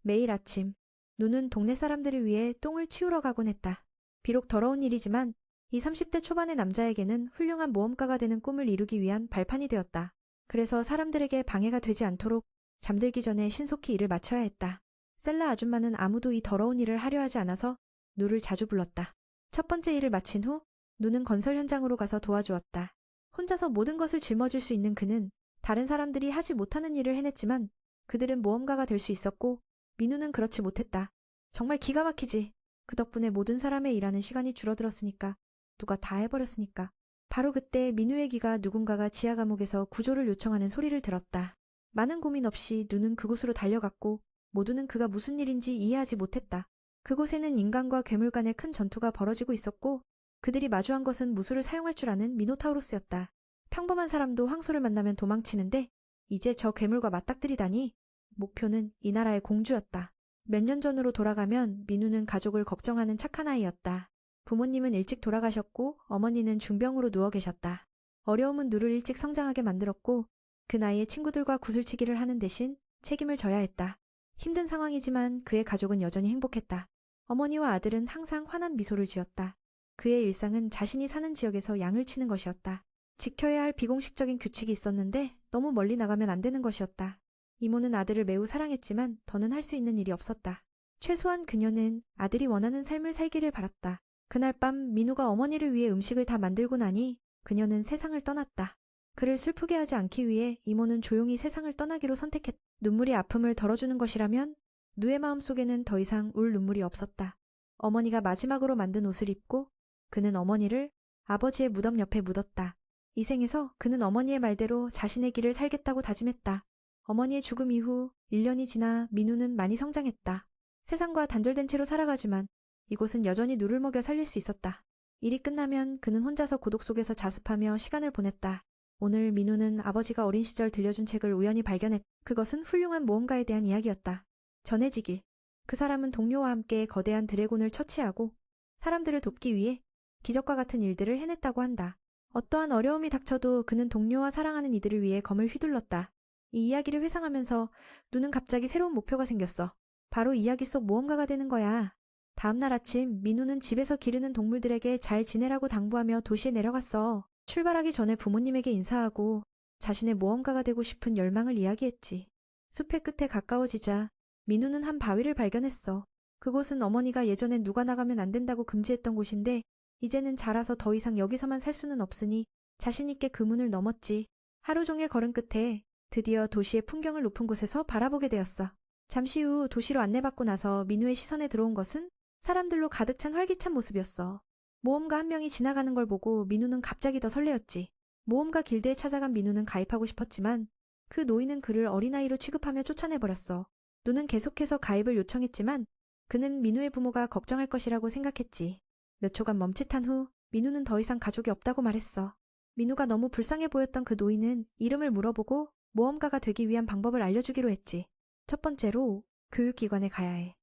매일 아침, 누는 동네 사람들을 위해 똥을 치우러 가곤 했다. 비록 더러운 일이지만 이 30대 초반의 남자에게는 훌륭한 모험가가 되는 꿈을 이루기 위한 발판이 되었다. 그래서 사람들에게 방해가 되지 않도록 잠들기 전에 신속히 일을 마쳐야 했다. 셀라 아줌마는 아무도 이 더러운 일을 하려 하지 않아서 누를 자주 불렀다. 첫 번째 일을 마친 후 누는 건설 현장으로 가서 도와주었다. 혼자서 모든 것을 짊어질 수 있는 그는 다른 사람들이 하지 못하는 일을 해냈지만 그들은 모험가가 될 수 있었고 민우는 그렇지 못했다. 정말 기가 막히지. 그 덕분에 모든 사람의 일하는 시간이 줄어들었으니까. 누가 다 해버렸으니까. 바로 그때 민우의 귀가 누군가가 지하 감옥에서 구조를 요청하는 소리를 들었다. 많은 고민 없이 누는 그곳으로 달려갔고 모두는 그가 무슨 일인지 이해하지 못했다. 그곳에는 인간과 괴물 간의 큰 전투가 벌어지고 있었고 그들이 마주한 것은 무술을 사용할 줄 아는 미노타우로스였다. 평범한 사람도 황소를 만나면 도망치는데 이제 저 괴물과 맞닥뜨리다니. 목표는 이 나라의 공주였다. 몇 년 전으로 돌아가면 민우는 가족을 걱정하는 착한 아이였다. 부모님은 일찍 돌아가셨고 어머니는 중병으로 누워 계셨다. 어려움은 누를 일찍 성장하게 만들었고 그 나이에 친구들과 구슬치기를 하는 대신 책임을 져야 했다. 힘든 상황이지만 그의 가족은 여전히 행복했다. 어머니와 아들은 항상 환한 미소를 지었다. 그의 일상은 자신이 사는 지역에서 양을 치는 것이었다. 지켜야 할 비공식적인 규칙이 있었는데 너무 멀리 나가면 안 되는 것이었다. 이모는 아들을 매우 사랑했지만 더는 할 수 있는 일이 없었다. 최소한 그녀는 아들이 원하는 삶을 살기를 바랐다. 그날 밤 민우가 어머니를 위해 음식을 다 만들고 나니 그녀는 세상을 떠났다. 그를 슬프게 하지 않기 위해 이모는 조용히 세상을 떠나기로 선택했다. 눈물이 아픔을 덜어주는 것이라면 누의 마음속에는 더 이상 울 눈물이 없었다. 어머니가 마지막으로 만든 옷을 입고 그는 어머니를 아버지의 무덤 옆에 묻었다. 이 생에서 그는 어머니의 말대로 자신의 길을 살겠다고 다짐했다. 어머니의 죽음 이후 1년이 지나 민우는 많이 성장했다. 세상과 단절된 채로 살아가지만 이곳은 여전히 누를 먹여 살릴 수 있었다. 일이 끝나면 그는 혼자서 고독 속에서 자습하며 시간을 보냈다. 오늘 민우는 아버지가 어린 시절 들려준 책을 우연히 발견했다. 그것은 훌륭한 모험가에 대한 이야기였다. 전해지길. 그 사람은 동료와 함께 거대한 드래곤을 처치하고 사람들을 돕기 위해 기적과 같은 일들을 해냈다고 한다. 어떠한 어려움이 닥쳐도 그는 동료와 사랑하는 이들을 위해 검을 휘둘렀다. 이 이야기를 회상하면서 누는 갑자기 새로운 목표가 생겼어. 바로 이야기 속 모험가가 되는 거야. 다음날 아침 민우는 집에서 기르는 동물들에게 잘 지내라고 당부하며 도시에 내려갔어. 출발하기 전에 부모님에게 인사하고 자신의 모험가가 되고 싶은 열망을 이야기했지. 숲의 끝에 가까워지자 민우는 한 바위를 발견했어. 그곳은 어머니가 예전엔 누가 나가면 안 된다고 금지했던 곳인데 이제는 자라서 더 이상 여기서만 살 수는 없으니 자신 있게 그 문을 넘었지. 하루 종일 걸음 끝에 드디어 도시의 풍경을 높은 곳에서 바라보게 되었어. 잠시 후 도시로 안내받고 나서 민우의 시선에 들어온 것은 사람들로 가득 찬 활기찬 모습이었어. 모험가 한 명이 지나가는 걸 보고 민우는 갑자기 더 설레었지. 모험가 길드에 찾아간 민우는 가입하고 싶었지만 그 노인은 그를 어린아이로 취급하며 쫓아내버렸어. 누는 계속해서 가입을 요청했지만 그는 민우의 부모가 걱정할 것이라고 생각했지. 몇 초간 멈칫한 후 민우는 더 이상 가족이 없다고 말했어. 민우가 너무 불쌍해 보였던 그 노인은 이름을 물어보고 모험가가 되기 위한 방법을 알려주기로 했지. 첫 번째로 교육기관에 가야 해.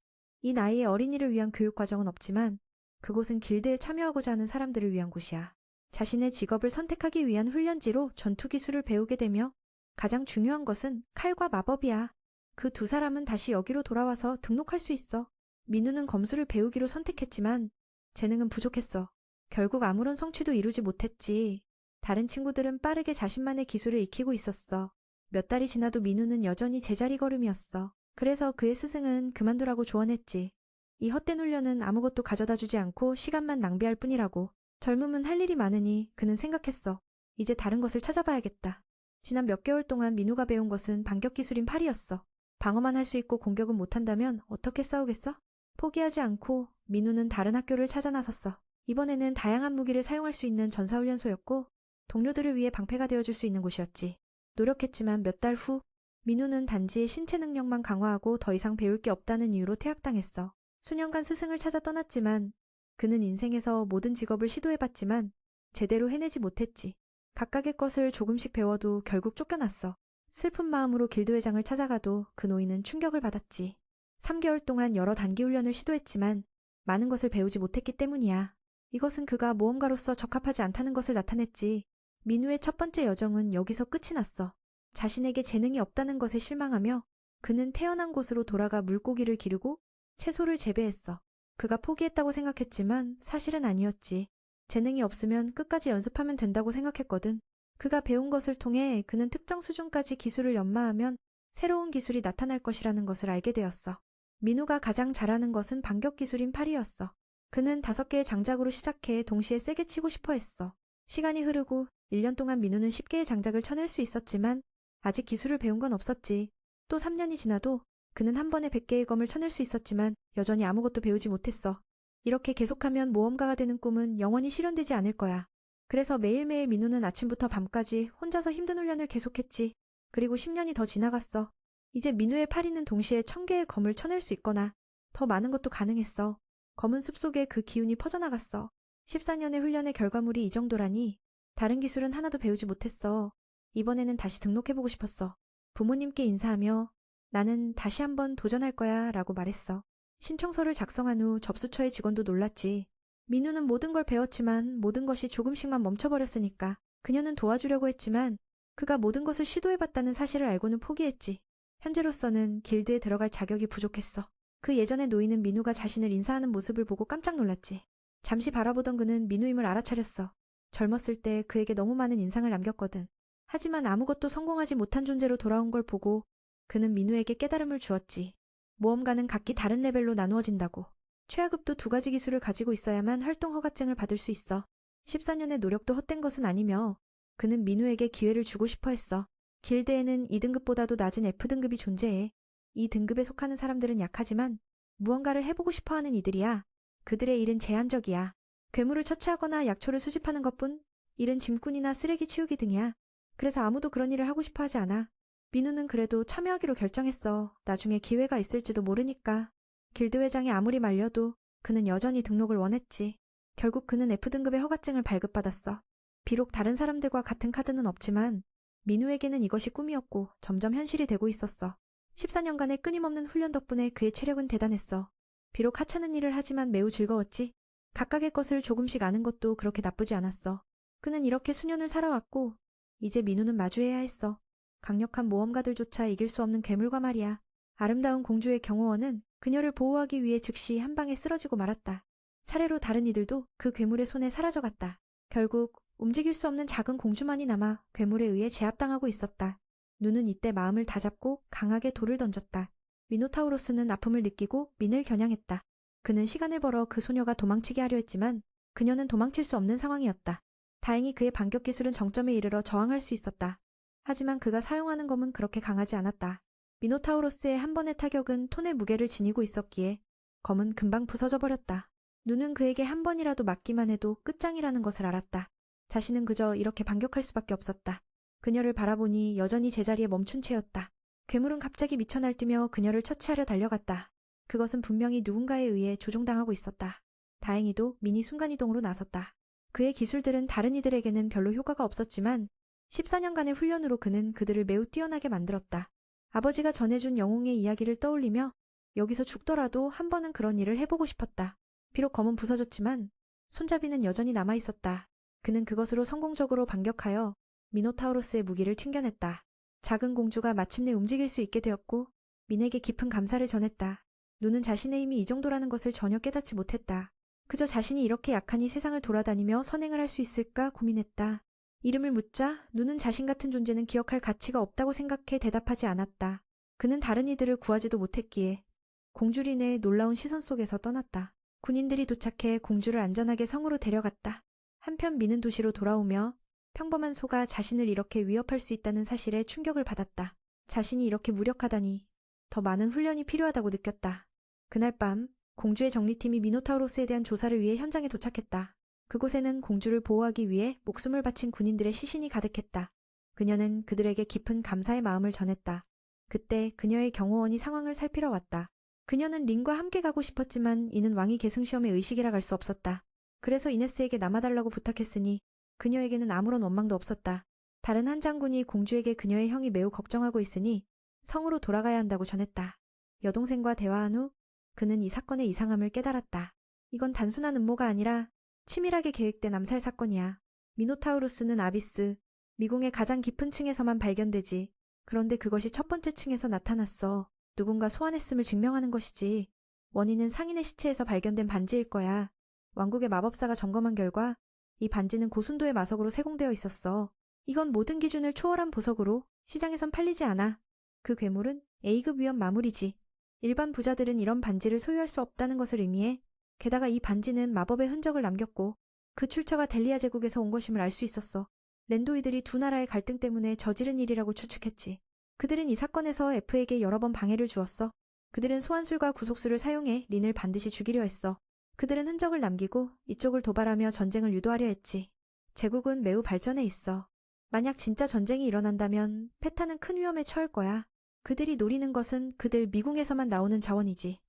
이 나이에 어린이를 위한 교육과정은 없지만 그곳은 길드에 참여하고자 하는 사람들을 위한 곳이야. 자신의 직업을 선택하기 위한 훈련지로 전투기술을 배우게 되며 가장 중요한 것은 칼과 마법이야. 그 두 사람은 다시 여기로 돌아와서 등록할 수 있어. 민우는 검술을 배우기로 선택했지만 재능은 부족했어. 결국 아무런 성취도 이루지 못했지. 다른 친구들은 빠르게 자신만의 기술을 익히고 있었어. 몇 달이 지나도 민우는 여전히 제자리 걸음이었어. 그래서 그의 스승은 그만두라고 조언했지. 이 헛된 훈련은 아무것도 가져다 주지 않고 시간만 낭비할 뿐이라고. 젊음은 할 일이 많으니 그는 생각했어. 이제 다른 것을 찾아봐야겠다. 지난 몇 개월 동안 민우가 배운 것은 반격 기술인 팔이었어. 방어만 할 수 있고 공격은 못한다면 어떻게 싸우겠어? 포기하지 않고 민우는 다른 학교를 찾아 나섰어. 이번에는 다양한 무기를 사용할 수 있는 전사훈련소였고 동료들을 위해 방패가 되어줄 수 있는 곳이었지. 노력했지만 몇 달 후 민우는 단지 신체 능력만 강화하고 더 이상 배울 게 없다는 이유로 퇴학당했어. 수년간 스승을 찾아 떠났지만 그는 인생에서 모든 직업을 시도해봤지만 제대로 해내지 못했지. 각각의 것을 조금씩 배워도 결국 쫓겨났어. 슬픈 마음으로 길드회장을 찾아가도 그 노인은 충격을 받았지. 3개월 동안 여러 단기 훈련을 시도했지만 많은 것을 배우지 못했기 때문이야. 이것은 그가 모험가로서 적합하지 않다는 것을 나타냈지. 민우의 첫 번째 여정은 여기서 끝이 났어. 자신에게 재능이 없다는 것에 실망하며 그는 태어난 곳으로 돌아가 물고기를 기르고 채소를 재배했어. 그가 포기했다고 생각했지만 사실은 아니었지. 재능이 없으면 끝까지 연습하면 된다고 생각했거든. 그가 배운 것을 통해 그는 특정 수준까지 기술을 연마하면 새로운 기술이 나타날 것이라는 것을 알게 되었어. 민우가 가장 잘하는 것은 반격 기술인 팔이었어. 그는 5개의 장작으로 시작해 동시에 세게 치고 싶어 했어. 시간이 흐르고 1년 동안 민우는 10개의 장작을 쳐낼 수 있었지만 아직 기술을 배운 건 없었지. 또 3년이 지나도 그는 한 번에 100개의 검을 쳐낼 수 있었지만 여전히 아무것도 배우지 못했어. 이렇게 계속하면 모험가가 되는 꿈은 영원히 실현되지 않을 거야. 그래서 매일매일 민우는 아침부터 밤까지 혼자서 힘든 훈련을 계속했지. 그리고 10년이 더 지나갔어. 이제 민우의 파리는 동시에 1000개의 검을 쳐낼 수 있거나 더 많은 것도 가능했어. 검은 숲속에 그 기운이 퍼져나갔어. 14년의 훈련의 결과물이 이 정도라니 다른 기술은 하나도 배우지 못했어. 이번에는 다시 등록해보고 싶었어. 부모님께 인사하며 나는 다시 한번 도전할 거야 라고 말했어. 신청서를 작성한 후 접수처의 직원도 놀랐지. 민우는 모든 걸 배웠지만 모든 것이 조금씩만 멈춰버렸으니까 그녀는 도와주려고 했지만 그가 모든 것을 시도해봤다는 사실을 알고는 포기했지. 현재로서는 길드에 들어갈 자격이 부족했어. 그 예전의 노인은 민우가 자신을 인사하는 모습을 보고 깜짝 놀랐지. 잠시 바라보던 그는 민우임을 알아차렸어. 젊었을 때 그에게 너무 많은 인상을 남겼거든. 하지만 아무것도 성공하지 못한 존재로 돌아온 걸 보고 그는 민우에게 깨달음을 주었지. 모험가는 각기 다른 레벨로 나누어진다고. 최하급도 2가지 기술을 가지고 있어야만 활동 허가증을 받을 수 있어. 14년의 노력도 헛된 것은 아니며 그는 민우에게 기회를 주고 싶어 했어. 길드에는 2등급보다도 낮은 F등급이 존재해. 이 등급에 속하는 사람들은 약하지만 무언가를 해보고 싶어하는 이들이야. 그들의 일은 제한적이야. 괴물을 처치하거나 약초를 수집하는 것뿐. 일은 짐꾼이나 쓰레기 치우기 등이야. 그래서 아무도 그런 일을 하고 싶어 하지 않아. 민우는 그래도 참여하기로 결정했어. 나중에 기회가 있을지도 모르니까. 길드 회장이 아무리 말려도 그는 여전히 등록을 원했지. 결국 그는 F등급의 허가증을 발급받았어. 비록 다른 사람들과 같은 카드는 없지만 민우에게는 이것이 꿈이었고 점점 현실이 되고 있었어. 14년간의 끊임없는 훈련 덕분에 그의 체력은 대단했어. 비록 하찮은 일을 하지만 매우 즐거웠지. 각각의 것을 조금씩 아는 것도 그렇게 나쁘지 않았어. 그는 이렇게 수년을 살아왔고 이제 민우는 마주해야 했어. 강력한 모험가들조차 이길 수 없는 괴물과 말이야. 아름다운 공주의 경호원은 그녀를 보호하기 위해 즉시 한 방에 쓰러지고 말았다. 차례로 다른 이들도 그 괴물의 손에 사라져갔다. 결국 움직일 수 없는 작은 공주만이 남아 괴물에 의해 제압당하고 있었다. 누는 이때 마음을 다잡고 강하게 돌을 던졌다. 미노타우로스는 아픔을 느끼고 민을 겨냥했다. 그는 시간을 벌어 그 소녀가 도망치게 하려 했지만 그녀는 도망칠 수 없는 상황이었다. 다행히 그의 반격 기술은 정점에 이르러 저항할 수 있었다. 하지만 그가 사용하는 검은 그렇게 강하지 않았다. 미노타우로스의 한 번의 타격은 톤의 무게를 지니고 있었기에 검은 금방 부서져 버렸다. 누는 그에게 한 번이라도 맞기만 해도 끝장이라는 것을 알았다. 자신은 그저 이렇게 반격할 수밖에 없었다. 그녀를 바라보니 여전히 제자리에 멈춘 채였다. 괴물은 갑자기 미쳐 날뛰며 그녀를 처치하려 달려갔다. 그것은 분명히 누군가에 의해 조종당하고 있었다. 다행히도 민이 순간이동으로 나섰다. 그의 기술들은 다른 이들에게는 별로 효과가 없었지만 14년간의 훈련으로 그는 그들을 매우 뛰어나게 만들었다. 아버지가 전해준 영웅의 이야기를 떠올리며 여기서 죽더라도 한 번은 그런 일을 해보고 싶었다. 비록 검은 부서졌지만 손잡이는 여전히 남아있었다. 그는 그것으로 성공적으로 반격하여 미노타우로스의 무기를 튕겨냈다. 작은 공주가 마침내 움직일 수 있게 되었고 민에게 깊은 감사를 전했다. 누는 자신의 힘이 이 정도라는 것을 전혀 깨닫지 못했다. 그저 자신이 이렇게 약하니 세상을 돌아다니며 선행을 할 수 있을까 고민했다. 이름을 묻자 누는 자신 같은 존재는 기억할 가치가 없다고 생각해 대답하지 않았다. 그는 다른 이들을 구하지도 못했기에 공주린의 놀라운 시선 속에서 떠났다. 군인들이 도착해 공주를 안전하게 성으로 데려갔다. 한편 민은 도시로 돌아오며 평범한 소가 자신을 이렇게 위협할 수 있다는 사실에 충격을 받았다. 자신이 이렇게 무력하다니 더 많은 훈련이 필요하다고 느꼈다. 그날 밤 공주의 정리팀이 미노타우로스에 대한 조사를 위해 현장에 도착했다. 그곳에는 공주를 보호하기 위해 목숨을 바친 군인들의 시신이 가득했다. 그녀는 그들에게 깊은 감사의 마음을 전했다. 그때 그녀의 경호원이 상황을 살피러 왔다. 그녀는 린과 함께 가고 싶었지만 이는 왕위 계승 시험의 의식이라 갈 수 없었다. 그래서 이네스에게 남아달라고 부탁했으니 그녀에게는 아무런 원망도 없었다. 다른 한 장군이 공주에게 그녀의 형이 매우 걱정하고 있으니 성으로 돌아가야 한다고 전했다. 여동생과 대화한 후 그는 이 사건의 이상함을 깨달았다. 이건 단순한 음모가 아니라 치밀하게 계획된 암살 사건이야. 미노타우루스는 아비스, 미궁의 가장 깊은 층에서만 발견되지. 그런데 그것이 첫 번째 층에서 나타났어. 누군가 소환했음을 증명하는 것이지. 원인은 상인의 시체에서 발견된 반지일 거야. 왕국의 마법사가 점검한 결과 이 반지는 고순도의 마석으로 세공되어 있었어. 이건 모든 기준을 초월한 보석으로 시장에선 팔리지 않아. 그 괴물은 A급 위험 마물이지. 일반 부자들은 이런 반지를 소유할 수 없다는 것을 의미해. 게다가 이 반지는 마법의 흔적을 남겼고 그 출처가 델리아 제국에서 온 것임을 알 수 있었어. 랜도이들이 두 나라의 갈등 때문에 저지른 일이라고 추측했지. 그들은 이 사건에서 F에게 여러 번 방해를 주었어. 그들은 소환술과 구속술을 사용해 린을 반드시 죽이려 했어. 그들은 흔적을 남기고 이쪽을 도발하며 전쟁을 유도하려 했지. 제국은 매우 발전해 있어. 만약 진짜 전쟁이 일어난다면 페타는 큰 위험에 처할 거야. 그들이 노리는 것은 그들 미궁에서만 나오는 자원이지.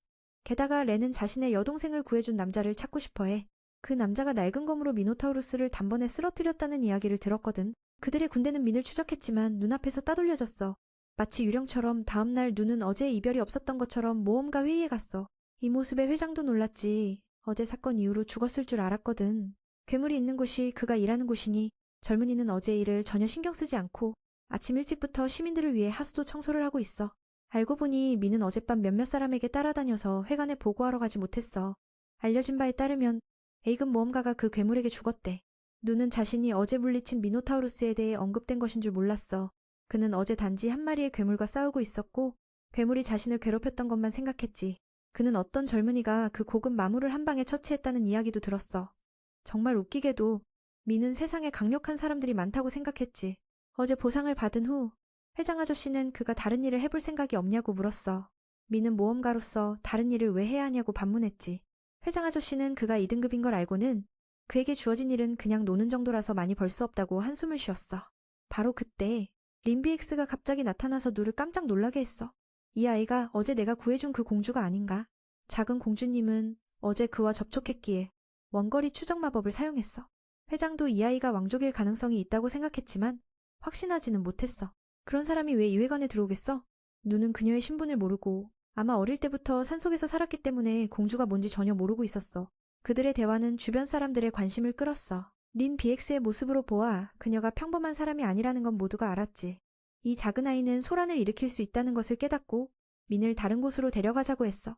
게다가 렌은 자신의 여동생을 구해준 남자를 찾고 싶어해. 그 남자가 낡은 검으로 미노타우루스를 단번에 쓰러뜨렸다는 이야기를 들었거든. 그들의 군대는 민을 추적했지만 눈앞에서 따돌려졌어. 마치 유령처럼 다음날 눈은 어제의 이별이 없었던 것처럼 모험가 회의에 갔어. 이 모습에 회장도 놀랐지. 어제 사건 이후로 죽었을 줄 알았거든. 괴물이 있는 곳이 그가 일하는 곳이니 젊은이는 어제 일을 전혀 신경 쓰지 않고 아침 일찍부터 시민들을 위해 하수도 청소를 하고 있어. 알고 보니 민은 어젯밤 몇몇 사람에게 따라다녀서 회관에 보고하러 가지 못했어. 알려진 바에 따르면 A급 모험가가 그 괴물에게 죽었대. 눈은 자신이 어제 물리친 미노타우루스에 대해 언급된 것인 줄 몰랐어. 그는 어제 단지 한 마리의 괴물과 싸우고 있었고 괴물이 자신을 괴롭혔던 것만 생각했지. 그는 어떤 젊은이가 그 고급 마물을 한 방에 처치했다는 이야기도 들었어. 정말 웃기게도 민은 세상에 강력한 사람들이 많다고 생각했지. 어제 보상을 받은 후 회장 아저씨는 그가 다른 일을 해볼 생각이 없냐고 물었어. 민은 모험가로서 다른 일을 왜 해야 하냐고 반문했지. 회장 아저씨는 그가 2등급인 걸 알고는 그에게 주어진 일은 그냥 노는 정도라서 많이 벌 수 없다고 한숨을 쉬었어. 바로 그때 림비엑스가 갑자기 나타나서 누를 깜짝 놀라게 했어. 이 아이가 어제 내가 구해준 그 공주가 아닌가? 작은 공주님은 어제 그와 접촉했기에 원거리 추적 마법을 사용했어. 회장도 이 아이가 왕족일 가능성이 있다고 생각했지만 확신하지는 못했어. 그런 사람이 왜 이 회관에 들어오겠어? 누는 그녀의 신분을 모르고 아마 어릴 때부터 산속에서 살았기 때문에 공주가 뭔지 전혀 모르고 있었어. 그들의 대화는 주변 사람들의 관심을 끌었어. 린 BX의 모습으로 보아 그녀가 평범한 사람이 아니라는 건 모두가 알았지. 이 작은 아이는 소란을 일으킬 수 있다는 것을 깨닫고 민을 다른 곳으로 데려가자고 했어.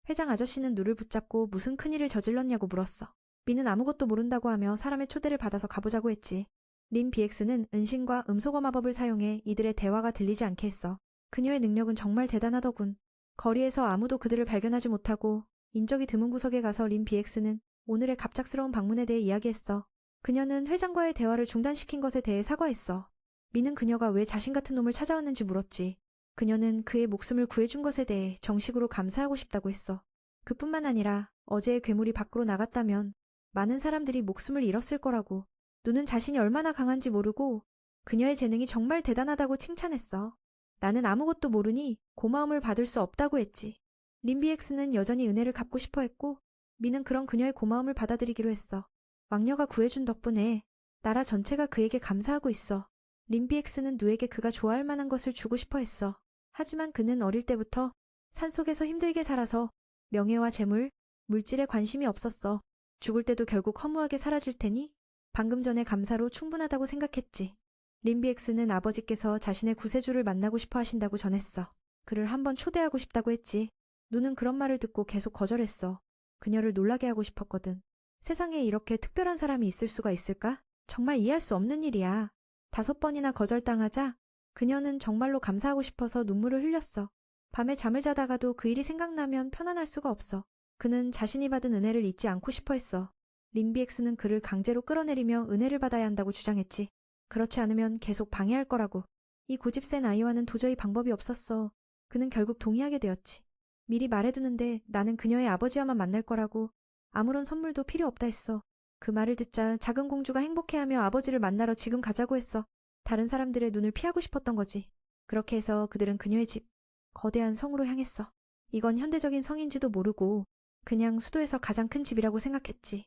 회장 아저씨는 누를 붙잡고 무슨 큰일을 저질렀냐고 물었어. 민은 아무것도 모른다고 하며 사람의 초대를 받아서 가보자고 했지. 린 BX는 은신과 음소거 마법을 사용해 이들의 대화가 들리지 않게 했어. 그녀의 능력은 정말 대단하더군. 거리에서 아무도 그들을 발견하지 못하고 인적이 드문 구석에 가서 린 BX는 오늘의 갑작스러운 방문에 대해 이야기했어. 그녀는 회장과의 대화를 중단시킨 것에 대해 사과했어. 민은 그녀가 왜 자신 같은 놈을 찾아왔는지 물었지. 그녀는 그의 목숨을 구해준 것에 대해 정식으로 감사하고 싶다고 했어. 그뿐만 아니라 어제의 괴물이 밖으로 나갔다면 많은 사람들이 목숨을 잃었을 거라고. 누는 자신이 얼마나 강한지 모르고 그녀의 재능이 정말 대단하다고 칭찬했어. 나는 아무것도 모르니 고마움을 받을 수 없다고 했지. 림비엑스는 여전히 은혜를 갚고 싶어 했고 민은 그런 그녀의 고마움을 받아들이기로 했어. 왕녀가 구해준 덕분에 나라 전체가 그에게 감사하고 있어. 림비엑스는 누에게 그가 좋아할 만한 것을 주고 싶어 했어. 하지만 그는 어릴 때부터 산속에서 힘들게 살아서 명예와 재물, 물질에 관심이 없었어. 죽을 때도 결국 허무하게 사라질 테니 방금 전에 감사로 충분하다고 생각했지. 림비엑스는 아버지께서 자신의 구세주를 만나고 싶어 하신다고 전했어. 그를 한번 초대하고 싶다고 했지. 누는 그런 말을 듣고 계속 거절했어. 그녀를 놀라게 하고 싶었거든. 세상에 이렇게 특별한 사람이 있을 수가 있을까? 정말 이해할 수 없는 일이야. 5번이나 거절당하자 그녀는 정말로 감사하고 싶어서 눈물을 흘렸어. 밤에 잠을 자다가도 그 일이 생각나면 편안할 수가 없어. 그는 자신이 받은 은혜를 잊지 않고 싶어 했어. 림비엑스는 그를 강제로 끌어내리며 은혜를 받아야 한다고 주장했지. 그렇지 않으면 계속 방해할 거라고. 이 고집센 아이와는 도저히 방법이 없었어. 그는 결국 동의하게 되었지. 미리 말해두는데 나는 그녀의 아버지와만 만날 거라고. 아무런 선물도 필요 없다 했어. 그 말을 듣자 작은 공주가 행복해하며 아버지를 만나러 지금 가자고 했어. 다른 사람들의 눈을 피하고 싶었던 거지. 그렇게 해서 그들은 그녀의 집, 거대한 성으로 향했어. 이건 현대적인 성인지도 모르고 그냥 수도에서 가장 큰 집이라고 생각했지.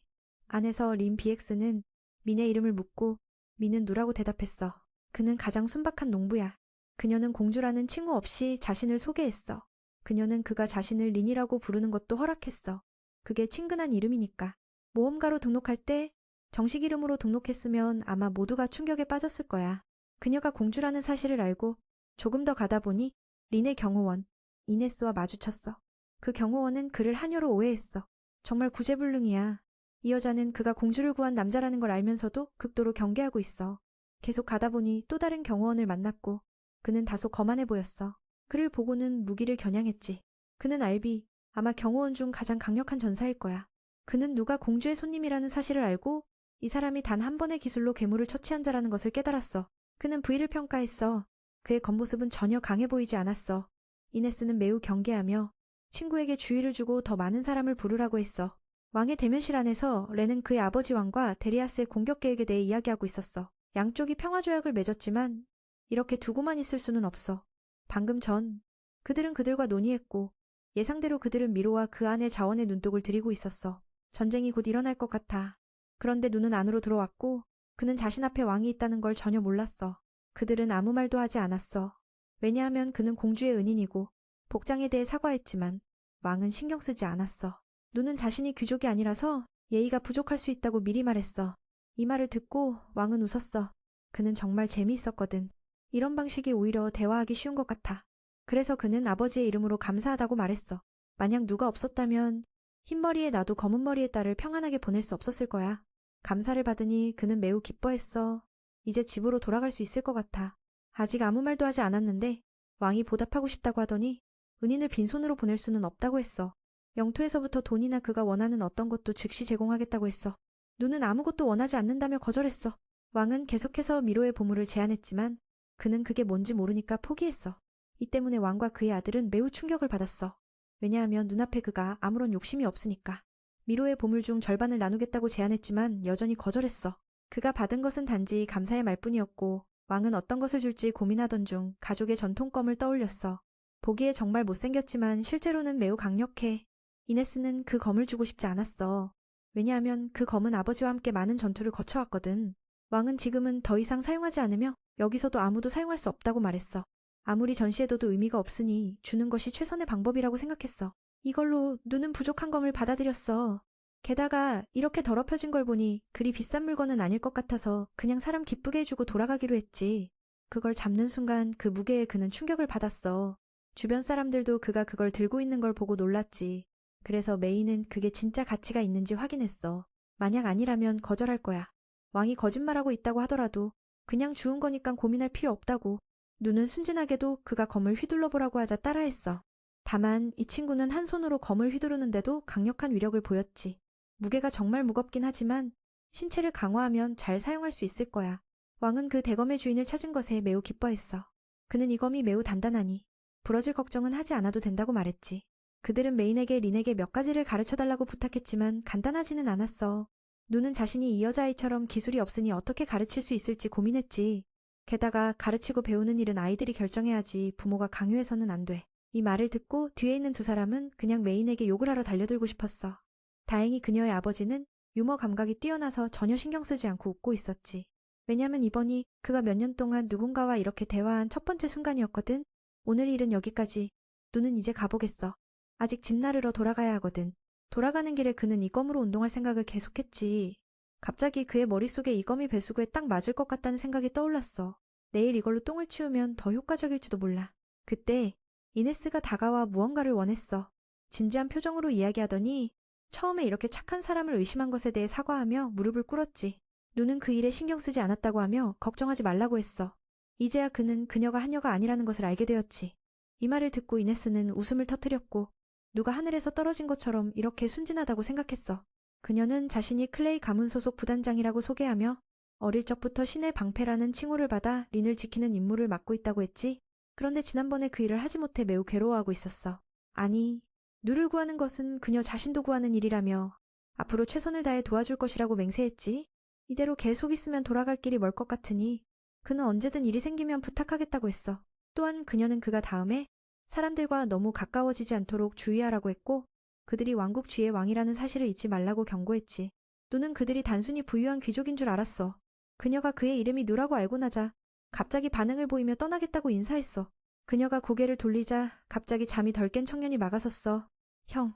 안에서 린 BX는 민의 이름을 묻고 민은 누라고 대답했어. 그는 가장 순박한 농부야. 그녀는 공주라는 칭호 없이 자신을 소개했어. 그녀는 그가 자신을 린이라고 부르는 것도 허락했어. 그게 친근한 이름이니까. 모험가로 등록할 때 정식 이름으로 등록했으면 아마 모두가 충격에 빠졌을 거야. 그녀가 공주라는 사실을 알고 조금 더 가다 보니 린의 경호원, 이네스와 마주쳤어. 그 경호원은 그를 하녀로 오해했어. 정말 구제불능이야. 이 여자는 그가 공주를 구한 남자라는 걸 알면서도 극도로 경계하고 있어. 계속 가다 보니 또 다른 경호원을 만났고 그는 다소 거만해 보였어. 그를 보고는 무기를 겨냥했지. 그는 알비, 아마 경호원 중 가장 강력한 전사일 거야. 그는 누가 공주의 손님이라는 사실을 알고 이 사람이 단 한 번의 기술로 괴물을 처치한 자라는 것을 깨달았어. 그는 부위를 평가했어. 그의 겉모습은 전혀 강해 보이지 않았어. 이네스는 매우 경계하며 친구에게 주의를 주고 더 많은 사람을 부르라고 했어. 왕의 대면실 안에서 렌은 그의 아버지 왕과 데리아스의 공격 계획에 대해 이야기하고 있었어. 양쪽이 평화조약을 맺었지만 이렇게 두고만 있을 수는 없어. 방금 전 그들은 그들과 논의했고 예상대로 그들은 미로와 그 안의 자원에 눈독을 들이고 있었어. 전쟁이 곧 일어날 것 같아. 그런데 눈은 안으로 들어왔고 그는 자신 앞에 왕이 있다는 걸 전혀 몰랐어. 그들은 아무 말도 하지 않았어. 왜냐하면 그는 공주의 은인이고 복장에 대해 사과했지만 왕은 신경 쓰지 않았어. 눈은 자신이 귀족이 아니라서 예의가 부족할 수 있다고 미리 말했어. 이 말을 듣고 왕은 웃었어. 그는 정말 재미있었거든. 이런 방식이 오히려 대화하기 쉬운 것 같아. 그래서 그는 아버지의 이름으로 감사하다고 말했어. 만약 누가 없었다면 흰머리의 나도 검은머리의 딸을 평안하게 보낼 수 없었을 거야. 감사를 받으니 그는 매우 기뻐했어. 이제 집으로 돌아갈 수 있을 것 같아. 아직 아무 말도 하지 않았는데 왕이 보답하고 싶다고 하더니 은인을 빈손으로 보낼 수는 없다고 했어. 영토에서부터 돈이나 그가 원하는 어떤 것도 즉시 제공하겠다고 했어. 눈은 아무것도 원하지 않는다며 거절했어. 왕은 계속해서 미로의 보물을 제안했지만 그는 그게 뭔지 모르니까 포기했어. 이 때문에 왕과 그의 아들은 매우 충격을 받았어. 왜냐하면 눈앞에 그가 아무런 욕심이 없으니까. 미로의 보물 중 절반을 나누겠다고 제안했지만 여전히 거절했어. 그가 받은 것은 단지 감사의 말뿐이었고 왕은 어떤 것을 줄지 고민하던 중 가족의 전통검을 떠올렸어. 보기에 정말 못생겼지만 실제로는 매우 강력해. 이네스는 그 검을 주고 싶지 않았어. 왜냐하면 그 검은 아버지와 함께 많은 전투를 거쳐왔거든. 왕은 지금은 더 이상 사용하지 않으며 여기서도 아무도 사용할 수 없다고 말했어. 아무리 전시해둬도 의미가 없으니 주는 것이 최선의 방법이라고 생각했어. 이걸로 눈은 부족한 검을 받아들였어. 게다가 이렇게 더럽혀진 걸 보니 그리 비싼 물건은 아닐 것 같아서 그냥 사람 기쁘게 해주고 돌아가기로 했지. 그걸 잡는 순간 그 무게에 그는 충격을 받았어. 주변 사람들도 그가 그걸 들고 있는 걸 보고 놀랐지. 그래서 메이는 그게 진짜 가치가 있는지 확인했어. 만약 아니라면 거절할 거야. 왕이 거짓말하고 있다고 하더라도 그냥 주운 거니까 고민할 필요 없다고. 눈은 순진하게도 그가 검을 휘둘러 보라고 하자 따라했어. 다만 이 친구는 한 손으로 검을 휘두르는데도 강력한 위력을 보였지. 무게가 정말 무겁긴 하지만 신체를 강화하면 잘 사용할 수 있을 거야. 왕은 그 대검의 주인을 찾은 것에 매우 기뻐했어. 그는 이 검이 매우 단단하니 부러질 걱정은 하지 않아도 된다고 말했지. 그들은 메인에게 린에게 몇 가지를 가르쳐달라고 부탁했지만 간단하지는 않았어. 눈은 자신이 이 여자아이처럼 기술이 없으니 어떻게 가르칠 수 있을지 고민했지. 게다가 가르치고 배우는 일은 아이들이 결정해야지 부모가 강요해서는 안 돼. 이 말을 듣고 뒤에 있는 두 사람은 그냥 메인에게 욕을 하러 달려들고 싶었어. 다행히 그녀의 아버지는 유머 감각이 뛰어나서 전혀 신경 쓰지 않고 웃고 있었지. 왜냐면 이번이 그가 몇 년 동안 누군가와 이렇게 대화한 첫 번째 순간이었거든. 오늘 일은 여기까지. 눈은 이제 가보겠어. 아직 집 나르러 돌아가야 하거든. 돌아가는 길에 그는 이 검으로 운동할 생각을 계속했지. 갑자기 그의 머릿속에 이 검이 배수구에 딱 맞을 것 같다는 생각이 떠올랐어. 내일 이걸로 똥을 치우면 더 효과적일지도 몰라. 그때 이네스가 다가와 무언가를 원했어. 진지한 표정으로 이야기하더니 처음에 이렇게 착한 사람을 의심한 것에 대해 사과하며 무릎을 꿇었지. 눈은 그 일에 신경 쓰지 않았다고 하며 걱정하지 말라고 했어. 이제야 그는 그녀가 하녀가 아니라는 것을 알게 되었지. 이 말을 듣고 이네스는 웃음을 터뜨렸고 누가 하늘에서 떨어진 것처럼 이렇게 순진하다고 생각했어. 그녀는 자신이 클레이 가문 소속 부단장이라고 소개하며 어릴 적부터 신의 방패라는 칭호를 받아 린을 지키는 임무를 맡고 있다고 했지. 그런데 지난번에 그 일을 하지 못해 매우 괴로워하고 있었어. 아니, 누를 구하는 것은 그녀 자신도 구하는 일이라며 앞으로 최선을 다해 도와줄 것이라고 맹세했지. 이대로 계속 있으면 돌아갈 길이 멀 것 같으니 그는 언제든 일이 생기면 부탁하겠다고 했어. 또한 그녀는 그가 다음에 사람들과 너무 가까워지지 않도록 주의하라고 했고 그들이 왕국 쥐의 왕이라는 사실을 잊지 말라고 경고했지. 누는 그들이 단순히 부유한 귀족인 줄 알았어. 그녀가 그의 이름이 누라고 알고 나자 갑자기 반응을 보이며 떠나겠다고 인사했어. 그녀가 고개를 돌리자 갑자기 잠이 덜 깬 청년이 막아섰어. 형,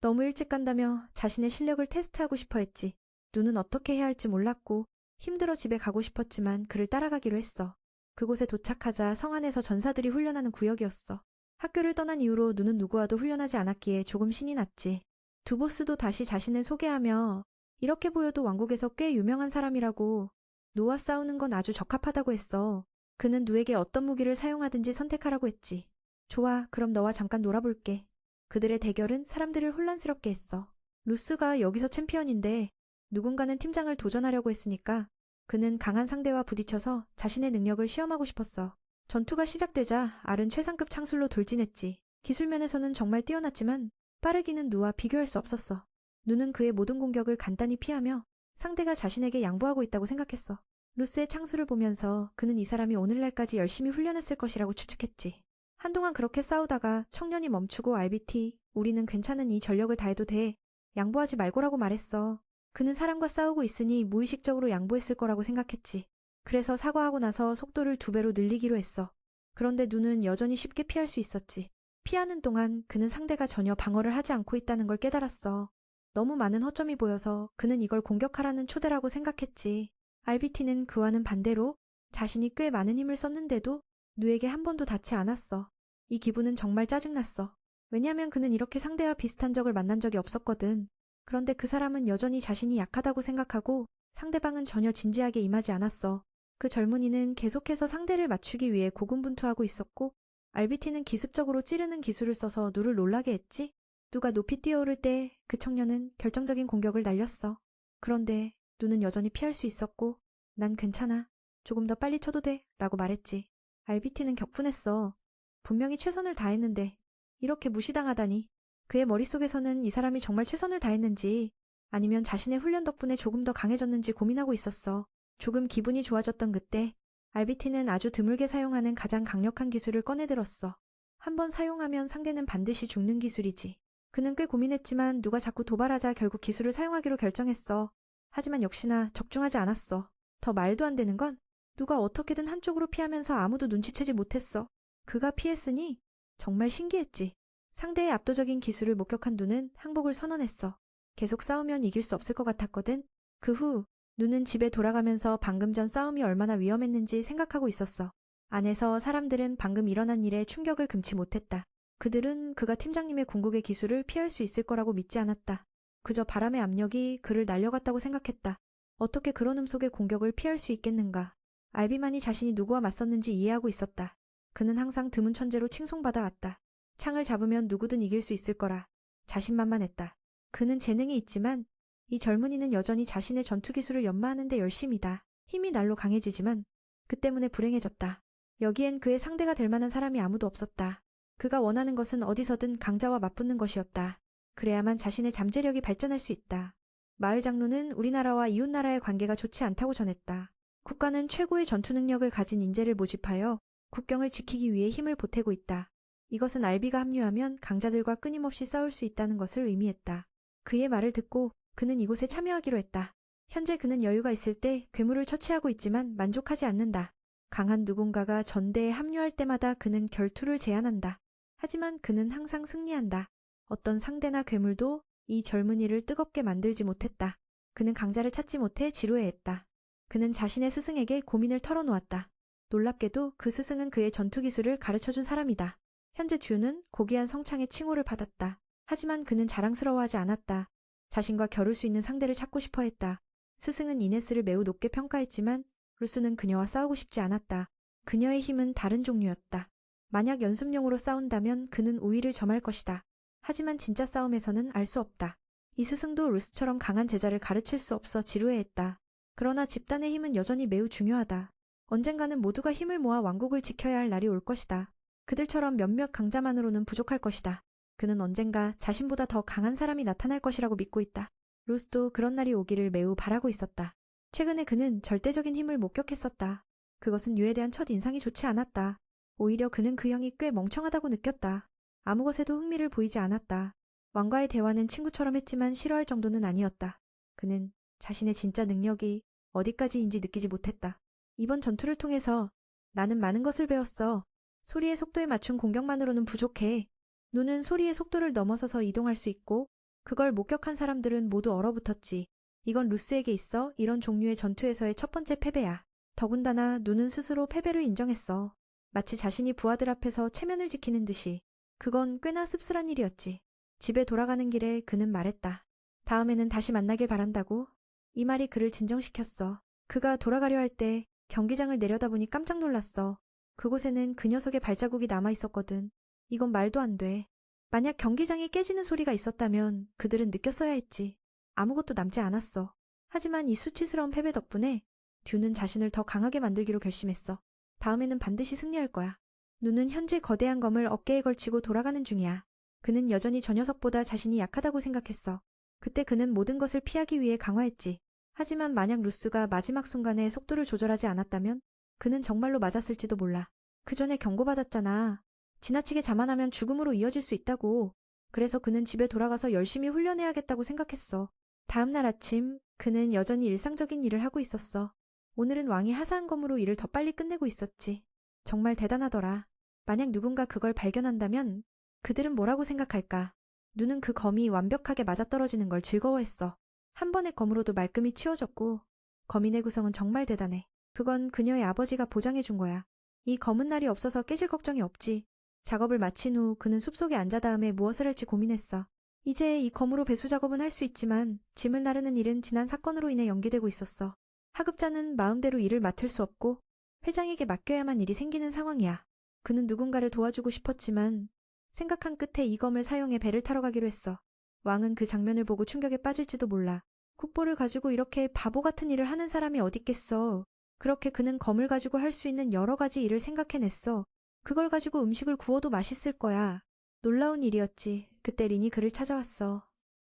너무 일찍 간다며 자신의 실력을 테스트하고 싶어 했지. 누는 어떻게 해야 할지 몰랐고 힘들어 집에 가고 싶었지만 그를 따라가기로 했어. 그곳에 도착하자 성 안에서 전사들이 훈련하는 구역이었어. 학교를 떠난 이후로 누는 누구와도 훈련하지 않았기에 조금 신이 났지. 두 보스도 다시 자신을 소개하며 이렇게 보여도 왕국에서 꽤 유명한 사람이라고 누와 싸우는 건 아주 적합하다고 했어. 그는 누에게 어떤 무기를 사용하든지 선택하라고 했지. 좋아, 그럼 너와 잠깐 놀아볼게. 그들의 대결은 사람들을 혼란스럽게 했어. 루스가 여기서 챔피언인데 누군가는 팀장을 도전하려고 했으니까 그는 강한 상대와 부딪혀서 자신의 능력을 시험하고 싶었어. 전투가 시작되자 알은 최상급 창술로 돌진했지. 기술면에서는 정말 뛰어났지만 빠르기는 누와 비교할 수 없었어. 누는 그의 모든 공격을 간단히 피하며 상대가 자신에게 양보하고 있다고 생각했어. 루스의 창술을 보면서 그는 이 사람이 오늘날까지 열심히 훈련했을 것이라고 추측했지. 한동안 그렇게 싸우다가 청년이 멈추고 RBT, 우리는 괜찮으니 전력을 다해도 돼. 양보하지 말고라고 말했어. 그는 사람과 싸우고 있으니 무의식적으로 양보했을 거라고 생각했지. 그래서 사과하고 나서 속도를 2배로 늘리기로 했어. 그런데 누는 여전히 쉽게 피할 수 있었지. 피하는 동안 그는 상대가 전혀 방어를 하지 않고 있다는 걸 깨달았어. 너무 많은 허점이 보여서 그는 이걸 공격하라는 초대라고 생각했지. RBT는 그와는 반대로 자신이 꽤 많은 힘을 썼는데도 누에게 한 번도 닿지 않았어. 이 기분은 정말 짜증났어. 왜냐면 그는 이렇게 상대와 비슷한 적을 만난 적이 없었거든. 그런데 그 사람은 여전히 자신이 약하다고 생각하고 상대방은 전혀 진지하게 임하지 않았어. 그 젊은이는 계속해서 상대를 맞추기 위해 고군분투하고 있었고 RBT는 기습적으로 찌르는 기술을 써서 누를 놀라게 했지. 누가 높이 뛰어오를 때 그 청년은 결정적인 공격을 날렸어. 그런데 누는 여전히 피할 수 있었고 난 괜찮아. 조금 더 빨리 쳐도 돼 라고 말했지. RBT는 격분했어. 분명히 최선을 다했는데 이렇게 무시당하다니. 그의 머릿속에서는 이 사람이 정말 최선을 다했는지 아니면 자신의 훈련 덕분에 조금 더 강해졌는지 고민하고 있었어. 조금 기분이 좋아졌던 그때 RBT는 아주 드물게 사용하는 가장 강력한 기술을 꺼내들었어. 한번 사용하면 상대는 반드시 죽는 기술이지. 그는 꽤 고민했지만 누가 자꾸 도발하자 결국 기술을 사용하기로 결정했어. 하지만 역시나 적중하지 않았어. 더 말도 안 되는 건 누가 어떻게든 한쪽으로 피하면서 아무도 눈치채지 못했어. 그가 피했으니 정말 신기했지. 상대의 압도적인 기술을 목격한 누는 항복을 선언했어. 계속 싸우면 이길 수 없을 것 같았거든. 그 후 누는 집에 돌아가면서 방금 전 싸움이 얼마나 위험했는지 생각하고 있었어. 안에서 사람들은 방금 일어난 일에 충격을 금치 못했다. 그들은 그가 팀장님의 궁극의 기술을 피할 수 있을 거라고 믿지 않았다. 그저 바람의 압력이 그를 날려갔다고 생각했다. 어떻게 그런 음속의 공격을 피할 수 있겠는가. 알비만이 자신이 누구와 맞섰는지 이해하고 있었다. 그는 항상 드문 천재로 칭송받아왔다. 창을 잡으면 누구든 이길 수 있을 거라 자신만만했다. 그는 재능이 있지만 이 젊은이는 여전히 자신의 전투 기술을 연마하는 데 열심이다. 힘이 날로 강해지지만 그 때문에 불행해졌다. 여기엔 그의 상대가 될 만한 사람이 아무도 없었다. 그가 원하는 것은 어디서든 강자와 맞붙는 것이었다. 그래야만 자신의 잠재력이 발전할 수 있다. 마을 장로는 우리나라와 이웃나라의 관계가 좋지 않다고 전했다. 국가는 최고의 전투 능력을 가진 인재를 모집하여 국경을 지키기 위해 힘을 보태고 있다. 이것은 알비가 합류하면 강자들과 끊임없이 싸울 수 있다는 것을 의미했다. 그의 말을 듣고 그는 이곳에 참여하기로 했다. 현재 그는 여유가 있을 때 괴물을 처치하고 있지만 만족하지 않는다. 강한 누군가가 전대에 합류할 때마다 그는 결투를 제안한다. 하지만 그는 항상 승리한다. 어떤 상대나 괴물도 이 젊은이를 뜨겁게 만들지 못했다. 그는 강자를 찾지 못해 지루해했다. 그는 자신의 스승에게 고민을 털어놓았다. 놀랍게도 그 스승은 그의 전투 기술을 가르쳐준 사람이다. 현재 듀는 고귀한 성창의 칭호를 받았다. 하지만 그는 자랑스러워하지 않았다. 자신과 겨룰 수 있는 상대를 찾고 싶어 했다. 스승은 이네스를 매우 높게 평가했지만 루스는 그녀와 싸우고 싶지 않았다. 그녀의 힘은 다른 종류였다. 만약 연습용으로 싸운다면 그는 우위를 점할 것이다. 하지만 진짜 싸움에서는 알 수 없다. 이 스승도 루스처럼 강한 제자를 가르칠 수 없어 지루해했다. 그러나 집단의 힘은 여전히 매우 중요하다. 언젠가는 모두가 힘을 모아 왕국을 지켜야 할 날이 올 것이다. 그들처럼 몇몇 강자만으로는 부족할 것이다. 그는 언젠가 자신보다 더 강한 사람이 나타날 것이라고 믿고 있다. 루스도 그런 날이 오기를 매우 바라고 있었다. 최근에 그는 절대적인 힘을 목격했었다. 그것은 유에 대한 첫 인상이 좋지 않았다. 오히려 그는 그 형이 꽤 멍청하다고 느꼈다. 아무 것에도 흥미를 보이지 않았다. 왕과의 대화는 친구처럼 했지만 싫어할 정도는 아니었다. 그는 자신의 진짜 능력이 어디까지인지 느끼지 못했다. 이번 전투를 통해서 나는 많은 것을 배웠어. 소리의 속도에 맞춘 공격만으로는 부족해. 누는 소리의 속도를 넘어서서 이동할 수 있고 그걸 목격한 사람들은 모두 얼어붙었지. 이건 루스에게 있어 이런 종류의 전투에서의 첫 번째 패배야. 더군다나 누는 스스로 패배를 인정했어. 마치 자신이 부하들 앞에서 체면을 지키는 듯이. 그건 꽤나 씁쓸한 일이었지. 집에 돌아가는 길에 그는 말했다. 다음에는 다시 만나길 바란다고. 이 말이 그를 진정시켰어. 그가 돌아가려 할 때 경기장을 내려다보니 깜짝 놀랐어. 그곳에는 그 녀석의 발자국이 남아 있었거든. 이건 말도 안 돼. 만약 경기장이 깨지는 소리가 있었다면 그들은 느꼈어야 했지. 아무것도 남지 않았어. 하지만 이 수치스러운 패배 덕분에 듀는 자신을 더 강하게 만들기로 결심했어. 다음에는 반드시 승리할 거야. 누는 현재 거대한 검을 어깨에 걸치고 돌아가는 중이야. 그는 여전히 저 녀석보다 자신이 약하다고 생각했어. 그때 그는 모든 것을 피하기 위해 강화했지. 하지만 만약 루스가 마지막 순간에 속도를 조절하지 않았다면 그는 정말로 맞았을지도 몰라. 그 전에 경고받았잖아. 지나치게 자만하면 죽음으로 이어질 수 있다고. 그래서 그는 집에 돌아가서 열심히 훈련해야겠다고 생각했어. 다음 날 아침 그는 여전히 일상적인 일을 하고 있었어. 오늘은 왕이 하사한 검으로 일을 더 빨리 끝내고 있었지. 정말 대단하더라. 만약 누군가 그걸 발견한다면 그들은 뭐라고 생각할까? 누는 그 검이 완벽하게 맞아떨어지는 걸 즐거워했어. 한 번의 검으로도 말끔히 치워졌고 검인의 구성은 정말 대단해. 그건 그녀의 아버지가 보장해준 거야. 이 검은 날이 없어서 깨질 걱정이 없지. 작업을 마친 후 그는 숲속에 앉아 다음에 무엇을 할지 고민했어. 이제 이 검으로 배수 작업은 할 수 있지만 짐을 나르는 일은 지난 사건으로 인해 연기되고 있었어. 하급자는 마음대로 일을 맡을 수 없고 회장에게 맡겨야만 일이 생기는 상황이야. 그는 누군가를 도와주고 싶었지만 생각한 끝에 이 검을 사용해 배를 타러 가기로 했어. 왕은 그 장면을 보고 충격에 빠질지도 몰라. 국보를 가지고 이렇게 바보 같은 일을 하는 사람이 어딨겠어. 그렇게 그는 검을 가지고 할 수 있는 여러 가지 일을 생각해냈어. 그걸 가지고 음식을 구워도 맛있을 거야. 놀라운 일이었지. 그때 린이 그를 찾아왔어.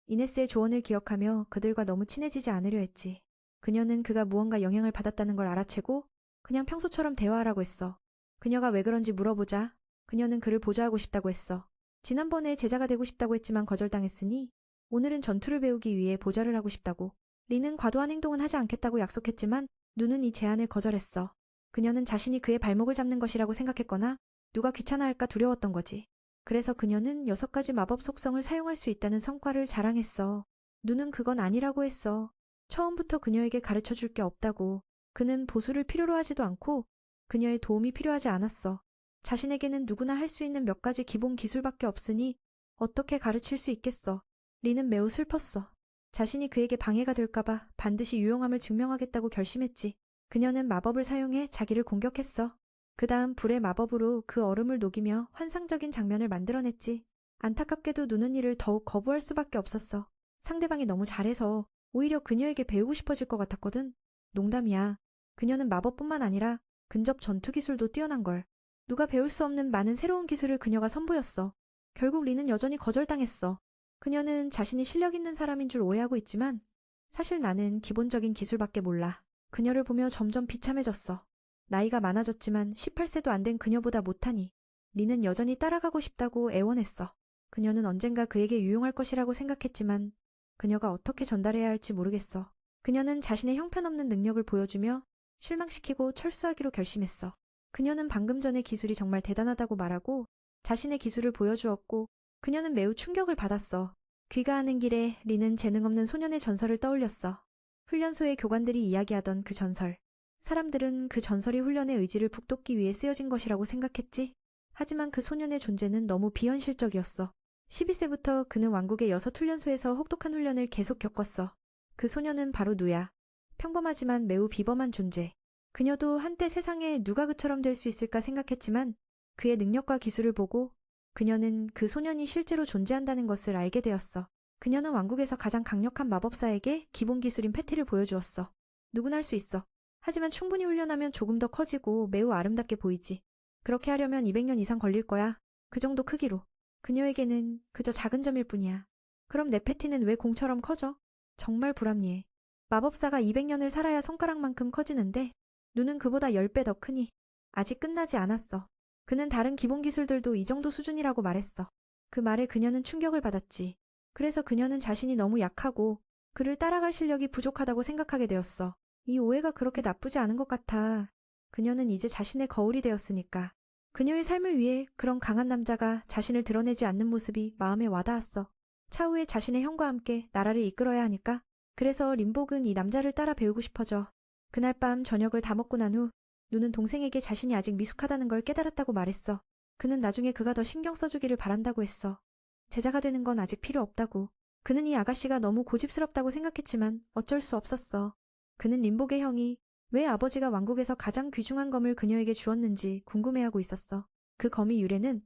이네스의 조언을 기억하며 그들과 너무 친해지지 않으려 했지. 그녀는 그가 무언가 영향을 받았다는 걸 알아채고 그냥 평소처럼 대화하라고 했어. 그녀가 왜 그런지 물어보자 그녀는 그를 보좌하고 싶다고 했어. 지난번에 제자가 되고 싶다고 했지만 거절당했으니 오늘은 전투를 배우기 위해 보좌를 하고 싶다고. 린은 과도한 행동은 하지 않겠다고 약속했지만 누는 이 제안을 거절했어. 그녀는 자신이 그의 발목을 잡는 것이라고 생각했거나 누가 귀찮아할까 두려웠던 거지. 그래서 그녀는 6가지 마법 속성을 사용할 수 있다는 성과를 자랑했어. 누는 그건 아니라고 했어. 처음부터 그녀에게 가르쳐줄 게 없다고. 그는 보수를 필요로 하지도 않고 그녀의 도움이 필요하지 않았어. 자신에게는 누구나 할 수 있는 몇 가지 기본 기술밖에 없으니 어떻게 가르칠 수 있겠어. 린은 매우 슬펐어. 자신이 그에게 방해가 될까봐 반드시 유용함을 증명하겠다고 결심했지. 그녀는 마법을 사용해 자기를 공격했어. 그 다음 불의 마법으로 그 얼음을 녹이며 환상적인 장면을 만들어냈지. 안타깝게도 누는 이를 더욱 거부할 수밖에 없었어. 상대방이 너무 잘해서 오히려 그녀에게 배우고 싶어질 것 같았거든. 농담이야. 그녀는 마법뿐만 아니라 근접 전투 기술도 뛰어난걸. 누가 배울 수 없는 많은 새로운 기술을 그녀가 선보였어. 결국 린은 여전히 거절당했어. 그녀는 자신이 실력 있는 사람인 줄 오해하고 있지만 사실 나는 기본적인 기술밖에 몰라. 그녀를 보며 점점 비참해졌어. 나이가 많아졌지만 18세도 안 된 그녀보다 못하니 린은 여전히 따라가고 싶다고 애원했어. 그녀는 언젠가 그에게 유용할 것이라고 생각했지만 그녀가 어떻게 전달해야 할지 모르겠어. 그녀는 자신의 형편없는 능력을 보여주며 실망시키고 철수하기로 결심했어. 그녀는 방금 전의 기술이 정말 대단하다고 말하고 자신의 기술을 보여주었고 그녀는 매우 충격을 받았어. 귀가하는 길에 린은 재능 없는 소년의 전설을 떠올렸어. 훈련소의 교관들이 이야기하던 그 전설. 사람들은 그 전설이 훈련의 의지를 북돋기 위해 쓰여진 것이라고 생각했지. 하지만 그 소년의 존재는 너무 비현실적이었어. 12세부터 그는 왕국의 6훈련소에서 혹독한 훈련을 계속 겪었어. 그 소년은 바로 누야. 평범하지만 매우 비범한 존재. 그녀도 한때 세상에 누가 그처럼 될 수 있을까 생각했지만 그의 능력과 기술을 보고 그녀는 그 소년이 실제로 존재한다는 것을 알게 되었어. 그녀는 왕국에서 가장 강력한 마법사에게 기본 기술인 패티를 보여주었어. 누구나 할 수 있어. 하지만 충분히 훈련하면 조금 더 커지고 매우 아름답게 보이지. 그렇게 하려면 200년 이상 걸릴 거야. 그 정도 크기로. 그녀에게는 그저 작은 점일 뿐이야. 그럼 내 패티는 왜 공처럼 커져? 정말 불합리해. 마법사가 200년을 살아야 손가락만큼 커지는데 눈은 그보다 10배 더 크니 아직 끝나지 않았어. 그는 다른 기본 기술들도 이 정도 수준이라고 말했어. 그 말에 그녀는 충격을 받았지. 그래서 그녀는 자신이 너무 약하고 그를 따라갈 실력이 부족하다고 생각하게 되었어. 이 오해가 그렇게 나쁘지 않은 것 같아. 그녀는 이제 자신의 거울이 되었으니까. 그녀의 삶을 위해 그런 강한 남자가 자신을 드러내지 않는 모습이 마음에 와닿았어. 차후에 자신의 형과 함께 나라를 이끌어야 하니까. 그래서 림복은 이 남자를 따라 배우고 싶어져. 그날 밤 저녁을 다 먹고 난 후 누는 동생에게 자신이 아직 미숙하다는 걸 깨달았다고 말했어. 그는 나중에 그가 더 신경 써주기를 바란다고 했어. 제자가 되는 건 아직 필요 없다고. 그는 이 아가씨가 너무 고집스럽다고 생각했지만 어쩔 수 없었어. 그는 림복의 형이 왜 아버지가 왕국에서 가장 귀중한 검을 그녀에게 주었는지 궁금해하고 있었어. 그 검의 유래는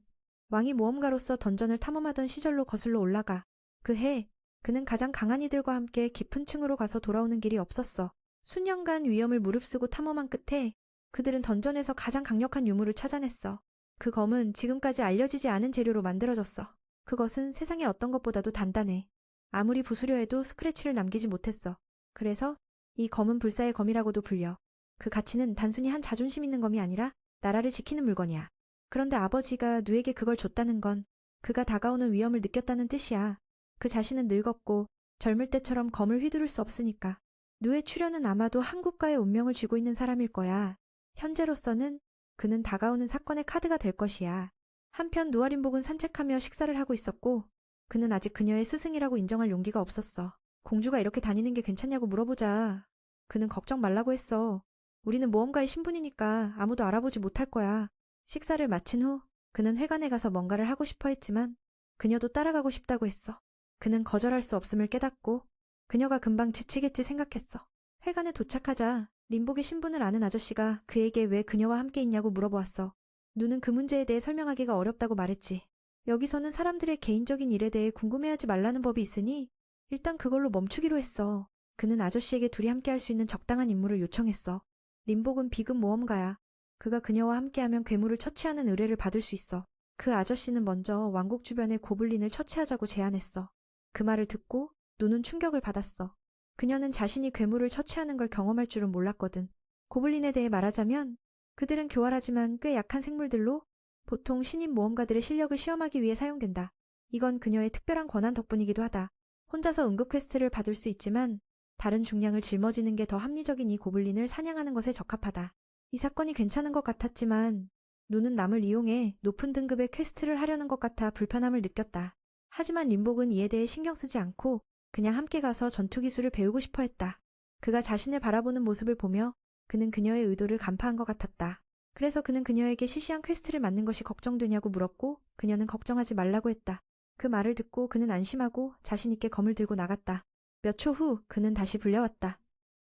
왕이 모험가로서 던전을 탐험하던 시절로 거슬러 올라가. 그 해 그는 가장 강한 이들과 함께 깊은 층으로 가서 돌아오는 길이 없었어. 수년간 위험을 무릅쓰고 탐험한 끝에 그들은 던전에서 가장 강력한 유물을 찾아냈어. 그 검은 지금까지 알려지지 않은 재료로 만들어졌어. 그것은 세상의 어떤 것보다도 단단해. 아무리 부수려 해도 스크래치를 남기지 못했어. 그래서 이 검은 불사의 검이라고도 불려. 그 가치는 단순히 한 자존심 있는 검이 아니라 나라를 지키는 물건이야. 그런데 아버지가 누에게 그걸 줬다는 건 그가 다가오는 위험을 느꼈다는 뜻이야. 그 자신은 늙었고 젊을 때처럼 검을 휘두를 수 없으니까. 누의 출현은 아마도 한국가의 운명을 쥐고 있는 사람일 거야. 현재로서는 그는 다가오는 사건의 카드가 될 것이야. 한편 누아린복은 산책하며 식사를 하고 있었고 그는 아직 그녀의 스승이라고 인정할 용기가 없었어. 공주가 이렇게 다니는 게 괜찮냐고 물어보자. 그는 걱정 말라고 했어. 우리는 모험가의 신분이니까 아무도 알아보지 못할 거야. 식사를 마친 후 그는 회관에 가서 뭔가를 하고 싶어 했지만 그녀도 따라가고 싶다고 했어. 그는 거절할 수 없음을 깨닫고 그녀가 금방 지치겠지 생각했어. 회관에 도착하자 림복의 신분을 아는 아저씨가 그에게 왜 그녀와 함께 있냐고 물어보았어. 누는 그 문제에 대해 설명하기가 어렵다고 말했지. 여기서는 사람들의 개인적인 일에 대해 궁금해하지 말라는 법이 있으니 일단 그걸로 멈추기로 했어. 그는 아저씨에게 둘이 함께 할 수 있는 적당한 임무를 요청했어. 림복은 비급 모험가야. 그가 그녀와 함께하면 괴물을 처치하는 의뢰를 받을 수 있어. 그 아저씨는 먼저 왕국 주변의 고블린을 처치하자고 제안했어. 그 말을 듣고 누는 충격을 받았어. 그녀는 자신이 괴물을 처치하는 걸 경험할 줄은 몰랐거든. 고블린에 대해 말하자면 그들은 교활하지만 꽤 약한 생물들로 보통 신입 모험가들의 실력을 시험하기 위해 사용된다. 이건 그녀의 특별한 권한 덕분이기도 하다. 혼자서 응급 퀘스트를 받을 수 있지만 다른 중량을 짊어지는 게 더 합리적인 이 고블린을 사냥하는 것에 적합하다. 이 사건이 괜찮은 것 같았지만 누는 남을 이용해 높은 등급의 퀘스트를 하려는 것 같아 불편함을 느꼈다. 하지만 림복은 이에 대해 신경 쓰지 않고 그냥 함께 가서 전투 기술을 배우고 싶어 했다. 그가 자신을 바라보는 모습을 보며 그는 그녀의 의도를 간파한 것 같았다. 그래서 그는 그녀에게 시시한 퀘스트를 맡는 것이 걱정되냐고 물었고 그녀는 걱정하지 말라고 했다. 그 말을 듣고 그는 안심하고 자신 있게 검을 들고 나갔다. 몇 초 후 그는 다시 불려왔다.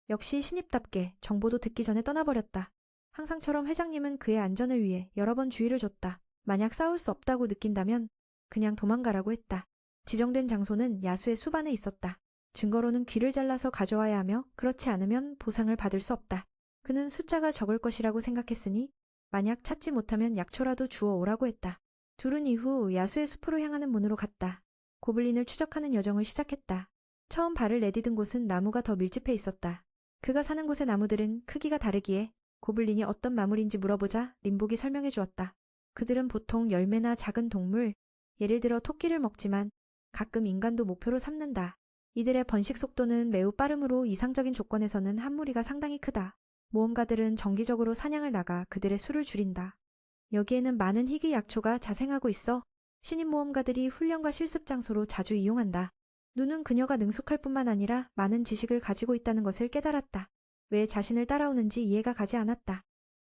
역시 신입답게 정보도 듣기 전에 떠나버렸다. 항상처럼 회장님은 그의 안전을 위해 여러 번 주의를 줬다. 만약 싸울 수 없다고 느낀다면 그냥 도망가라고 했다. 지정된 장소는 야수의 수반에 있었다. 증거로는 귀를 잘라서 가져와야 하며 그렇지 않으면 보상을 받을 수 없다. 그는 숫자가 적을 것이라고 생각했으니 만약 찾지 못하면 약초라도 주워 오라고 했다. 둘은 이후 야수의 숲으로 향하는 문으로 갔다. 고블린을 추적하는 여정을 시작했다. 처음 발을 내디딘 곳은 나무가 더 밀집해 있었다. 그가 사는 곳의 나무들은 크기가 다르기에 고블린이 어떤 마물인지 물어보자 림복이 설명해 주었다. 그들은 보통 열매나 작은 동물, 예를 들어 토끼를 먹지만 가끔 인간도 목표로 삼는다. 이들의 번식 속도는 매우 빠르므로 이상적인 조건에서는 한 무리가 상당히 크다. 모험가들은 정기적으로 사냥을 나가 그들의 수를 줄인다. 여기에는 많은 희귀 약초가 자생하고 있어 신입 모험가들이 훈련과 실습 장소로 자주 이용한다. 누는 그녀가 능숙할 뿐만 아니라 많은 지식을 가지고 있다는 것을 깨달았다. 왜 자신을 따라오는지 이해가 가지 않았다.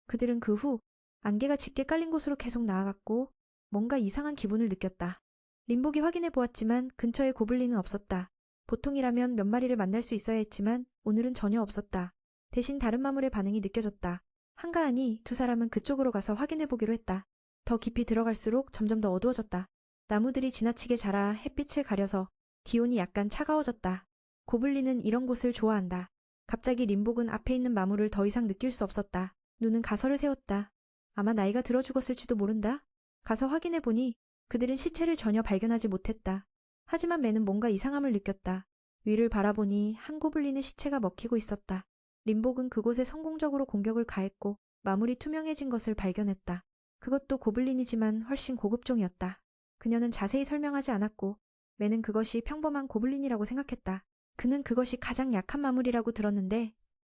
그들은 그 후 안개가 짙게 깔린 곳으로 계속 나아갔고 뭔가 이상한 기분을 느꼈다. 림복이 확인해 보았지만 근처에 고블린은 없었다. 보통이라면 몇 마리를 만날 수 있어야 했지만 오늘은 전혀 없었다. 대신 다른 마물의 반응이 느껴졌다. 한가하니 두 사람은 그쪽으로 가서 확인해 보기로 했다. 더 깊이 들어갈수록 점점 더 어두워졌다. 나무들이 지나치게 자라 햇빛을 가려서 기온이 약간 차가워졌다. 고블린은 이런 곳을 좋아한다. 갑자기 림복은 앞에 있는 마물을 더 이상 느낄 수 없었다. 눈은 가설을 세웠다. 아마 나이가 들어 죽었을지도 모른다. 가서 확인해 보니 그들은 시체를 전혀 발견하지 못했다. 하지만 매는 뭔가 이상함을 느꼈다. 위를 바라보니 한 고블린의 시체가 먹히고 있었다. 림복은 그곳에 성공적으로 공격을 가했고 마물이 투명해진 것을 발견했다. 그것도 고블린이지만 훨씬 고급종이었다. 그녀는 자세히 설명하지 않았고 매는 그것이 평범한 고블린이라고 생각했다. 그는 그것이 가장 약한 마물이라고 들었는데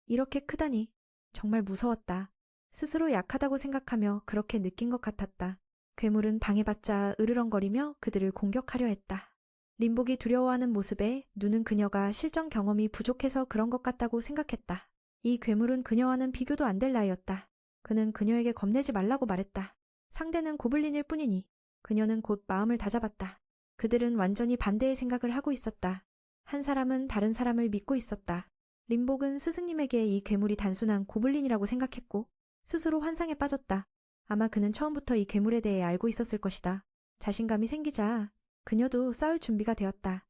이렇게 크다니 정말 무서웠다. 스스로 약하다고 생각하며 그렇게 느낀 것 같았다. 괴물은 방해받자 으르렁거리며 그들을 공격하려 했다. 림복이 두려워하는 모습에 누는 그녀가 실전 경험이 부족해서 그런 것 같다고 생각했다. 이 괴물은 그녀와는 비교도 안 될 나이였다. 그는 그녀에게 겁내지 말라고 말했다. 상대는 고블린일 뿐이니 그녀는 곧 마음을 다잡았다. 그들은 완전히 반대의 생각을 하고 있었다. 한 사람은 다른 사람을 믿고 있었다. 림복은 스승님에게 이 괴물이 단순한 고블린이라고 생각했고 스스로 환상에 빠졌다. 아마 그는 처음부터 이 괴물에 대해 알고 있었을 것이다. 자신감이 생기자 그녀도 싸울 준비가 되었다.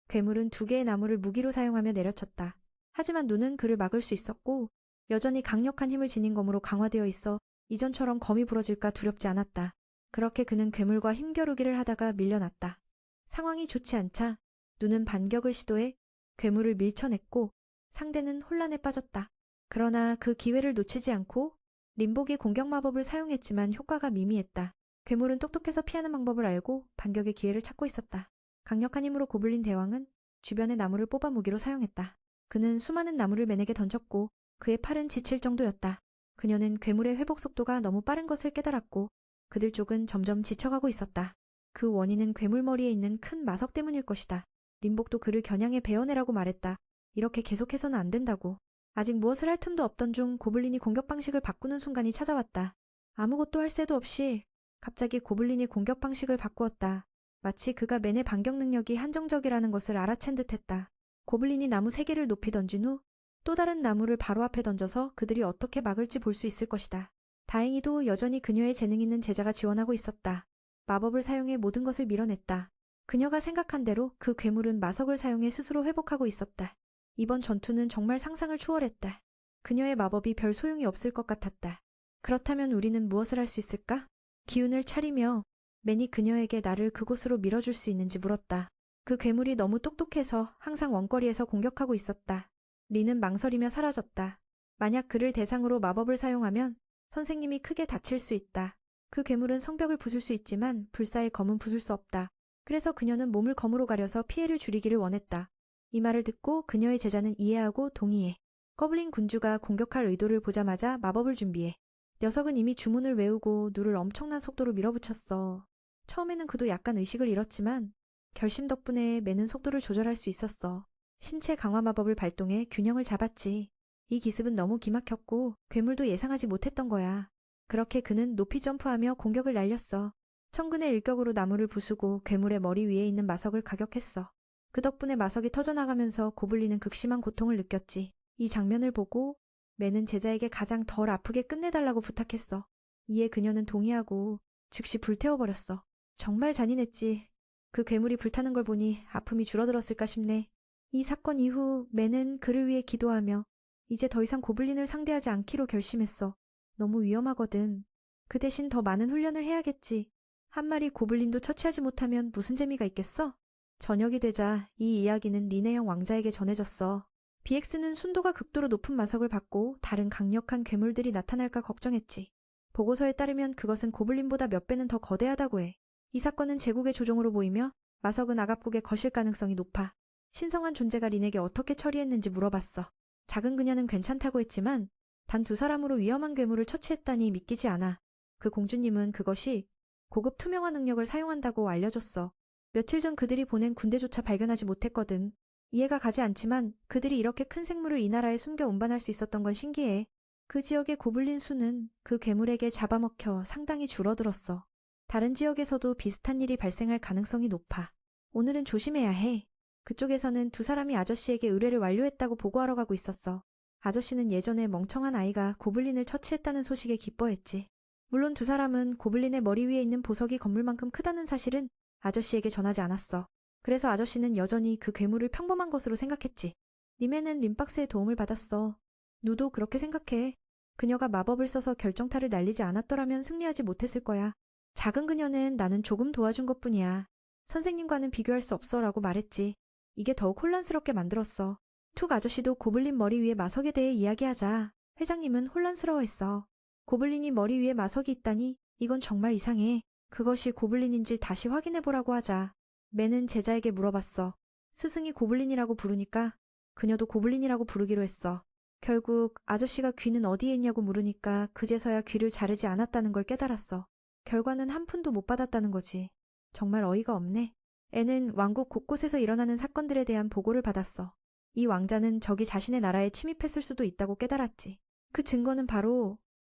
괴물은 2개의 나무를 무기로 사용하며 내려쳤다. 하지만 눈은 그를 막을 수 있었고 여전히 강력한 힘을 지닌 검으로 강화되어 있어 이전처럼 검이 부러질까 두렵지 않았다. 그렇게 그는 괴물과 힘겨루기를 하다가 밀려났다. 상황이 좋지 않자 눈은 반격을 시도해 괴물을 밀쳐냈고 상대는 혼란에 빠졌다. 그러나 그 기회를 놓치지 않고 림복이 공격 마법을 사용했지만 효과가 미미했다. 괴물은 똑똑해서 피하는 방법을 알고 반격의 기회를 찾고 있었다. 강력한 힘으로 고블린 대왕은 주변의 나무를 뽑아 무기로 사용했다. 그는 수많은 나무를 맨에게 던졌고 그의 팔은 지칠 정도였다. 그녀는 괴물의 회복 속도가 너무 빠른 것을 깨달았고 그들 쪽은 점점 지쳐가고 있었다. 그 원인은 괴물 머리에 있는 큰 마석 때문일 것이다. 림복도 그를 겨냥해 베어내라고 말했다. 이렇게 계속해서는 안 된다고. 아직 무엇을 할 틈도 없던 중 고블린이 공격 방식을 바꾸는 순간이 찾아왔다. 아무것도 할 새도 없이 갑자기 고블린이 공격 방식을 바꾸었다. 마치 그가 맨의 반격 능력이 한정적이라는 것을 알아챈 듯했다. 고블린이 나무 3개를 높이 던진 후 또 다른 나무를 바로 앞에 던져서 그들이 어떻게 막을지 볼 수 있을 것이다. 다행히도 여전히 그녀의 재능 있는 제자가 지원하고 있었다. 마법을 사용해 모든 것을 밀어냈다. 그녀가 생각한 대로 그 괴물은 마석을 사용해 스스로 회복하고 있었다. 이번 전투는 정말 상상을 초월했다. 그녀의 마법이 별 소용이 없을 것 같았다. 그렇다면 우리는 무엇을 할 수 있을까? 기운을 차리며 맨이 그녀에게 나를 그곳으로 밀어줄 수 있는지 물었다. 그 괴물이 너무 똑똑해서 항상 원거리에서 공격하고 있었다. 리는 망설이며 사라졌다. 만약 그를 대상으로 마법을 사용하면 선생님이 크게 다칠 수 있다. 그 괴물은 성벽을 부술 수 있지만 불사의 검은 부술 수 없다. 그래서 그녀는 몸을 검으로 가려서 피해를 줄이기를 원했다. 이 말을 듣고 그녀의 제자는 이해하고 동의해. 거블린 군주가 공격할 의도를 보자마자 마법을 준비해. 녀석은 이미 주문을 외우고 누를 엄청난 속도로 밀어붙였어. 처음에는 그도 약간 의식을 잃었지만 결심 덕분에 매는 속도를 조절할 수 있었어. 신체 강화 마법을 발동해 균형을 잡았지. 이 기습은 너무 기막혔고 괴물도 예상하지 못했던 거야. 그렇게 그는 높이 점프하며 공격을 날렸어. 천근의 일격으로 나무를 부수고 괴물의 머리 위에 있는 마석을 가격했어. 그 덕분에 마석이 터져나가면서 고블린은 극심한 고통을 느꼈지. 이 장면을 보고 매는 제자에게 가장 덜 아프게 끝내달라고 부탁했어. 이에 그녀는 동의하고 즉시 불태워버렸어. 정말 잔인했지. 그 괴물이 불타는 걸 보니 아픔이 줄어들었을까 싶네. 이 사건 이후 매는 그를 위해 기도하며 이제 더 이상 고블린을 상대하지 않기로 결심했어. 너무 위험하거든. 그 대신 더 많은 훈련을 해야겠지. 한 마리 고블린도 처치하지 못하면 무슨 재미가 있겠어? 저녁이 되자 이 이야기는 리네형 왕자에게 전해졌어. BX는 순도가 극도로 높은 마석을 받고 다른 강력한 괴물들이 나타날까 걱정했지. 보고서에 따르면 그것은 고블린보다 몇 배는 더 거대하다고 해. 이 사건은 제국의 조종으로 보이며 마석은 아갑국의 것일 가능성이 높아. 신성한 존재가 린에게 어떻게 처리했는지 물어봤어. 작은 그녀는 괜찮다고 했지만 단 2사람으로 위험한 괴물을 처치했다니 믿기지 않아. 그 공주님은 그것이 고급 투명화 능력을 사용한다고 알려줬어. 며칠 전 그들이 보낸 군대조차 발견하지 못했거든. 이해가 가지 않지만 그들이 이렇게 큰 생물을 이 나라에 숨겨 운반할 수 있었던 건 신기해. 그 지역의 고블린 수는 그 괴물에게 잡아먹혀 상당히 줄어들었어. 다른 지역에서도 비슷한 일이 발생할 가능성이 높아. 오늘은 조심해야 해. 그쪽에서는 2사람이 아저씨에게 의뢰를 완료했다고 보고하러 가고 있었어. 아저씨는 예전에 멍청한 아이가 고블린을 처치했다는 소식에 기뻐했지. 물론 2사람은 고블린의 머리 위에 있는 보석이 건물만큼 크다는 사실은 아저씨에게 전하지 않았어. 그래서 아저씨는 여전히 그 괴물을 평범한 것으로 생각했지. 님에는 림박스의 도움을 받았어. 누도 그렇게 생각해. 그녀가 마법을 써서 결정타를 날리지 않았더라면 승리하지 못했을 거야. 작은 그녀는 나는 조금 도와준 것뿐이야. 선생님과는 비교할 수 없어 라고 말했지. 이게 더욱 혼란스럽게 만들었어. 툭 아저씨도 고블린 머리 위에 마석에 대해 이야기하자 회장님은 혼란스러워했어. 고블린이 머리 위에 마석이 있다니 이건 정말 이상해. 그것이 고블린인지 다시 확인해보라고 하자. 매는 제자에게 물어봤어. 스승이 고블린이라고 부르니까 그녀도 고블린이라고 부르기로 했어. 결국 아저씨가 귀는 어디에 있냐고 물으니까 그제서야 귀를 자르지 않았다는 걸 깨달았어. 결과는 한 푼도 못 받았다는 거지. 정말 어이가 없네. 애는 왕국 곳곳에서 일어나는 사건들에 대한 보고를 받았어. 이 왕자는 적이 자신의 나라에 침입했을 수도 있다고 깨달았지. 그 증거는 바로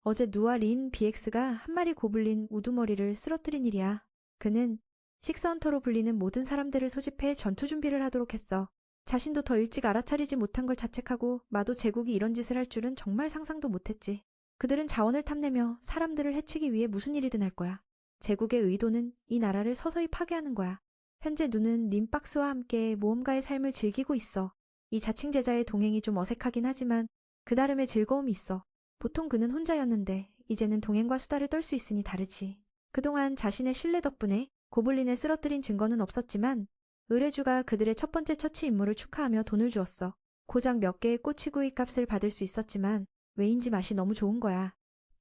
어제 누아 린 BX가 한 마리 고블린 우두머리를 쓰러뜨린 일이야. 그는 식스헌터로 불리는 모든 사람들을 소집해 전투 준비를 하도록 했어. 자신도 더 일찍 알아차리지 못한 걸 자책하고 마도 제국이 이런 짓을 할 줄은 정말 상상도 못했지. 그들은 자원을 탐내며 사람들을 해치기 위해 무슨 일이든 할 거야. 제국의 의도는 이 나라를 서서히 파괴하는 거야. 현재 누는 림박스와 함께 모험가의 삶을 즐기고 있어. 이 자칭 제자의 동행이 좀 어색하긴 하지만 그 나름의 즐거움이 있어. 보통 그는 혼자였는데 이제는 동행과 수다를 떨 수 있으니 다르지. 그동안 자신의 신뢰 덕분에 고블린을 쓰러뜨린 증거는 없었지만 의뢰주가 그들의 첫 번째 처치 임무를 축하하며 돈을 주었어. 고작 몇 개의 꼬치구이 값을 받을 수 있었지만 왜인지 맛이 너무 좋은 거야.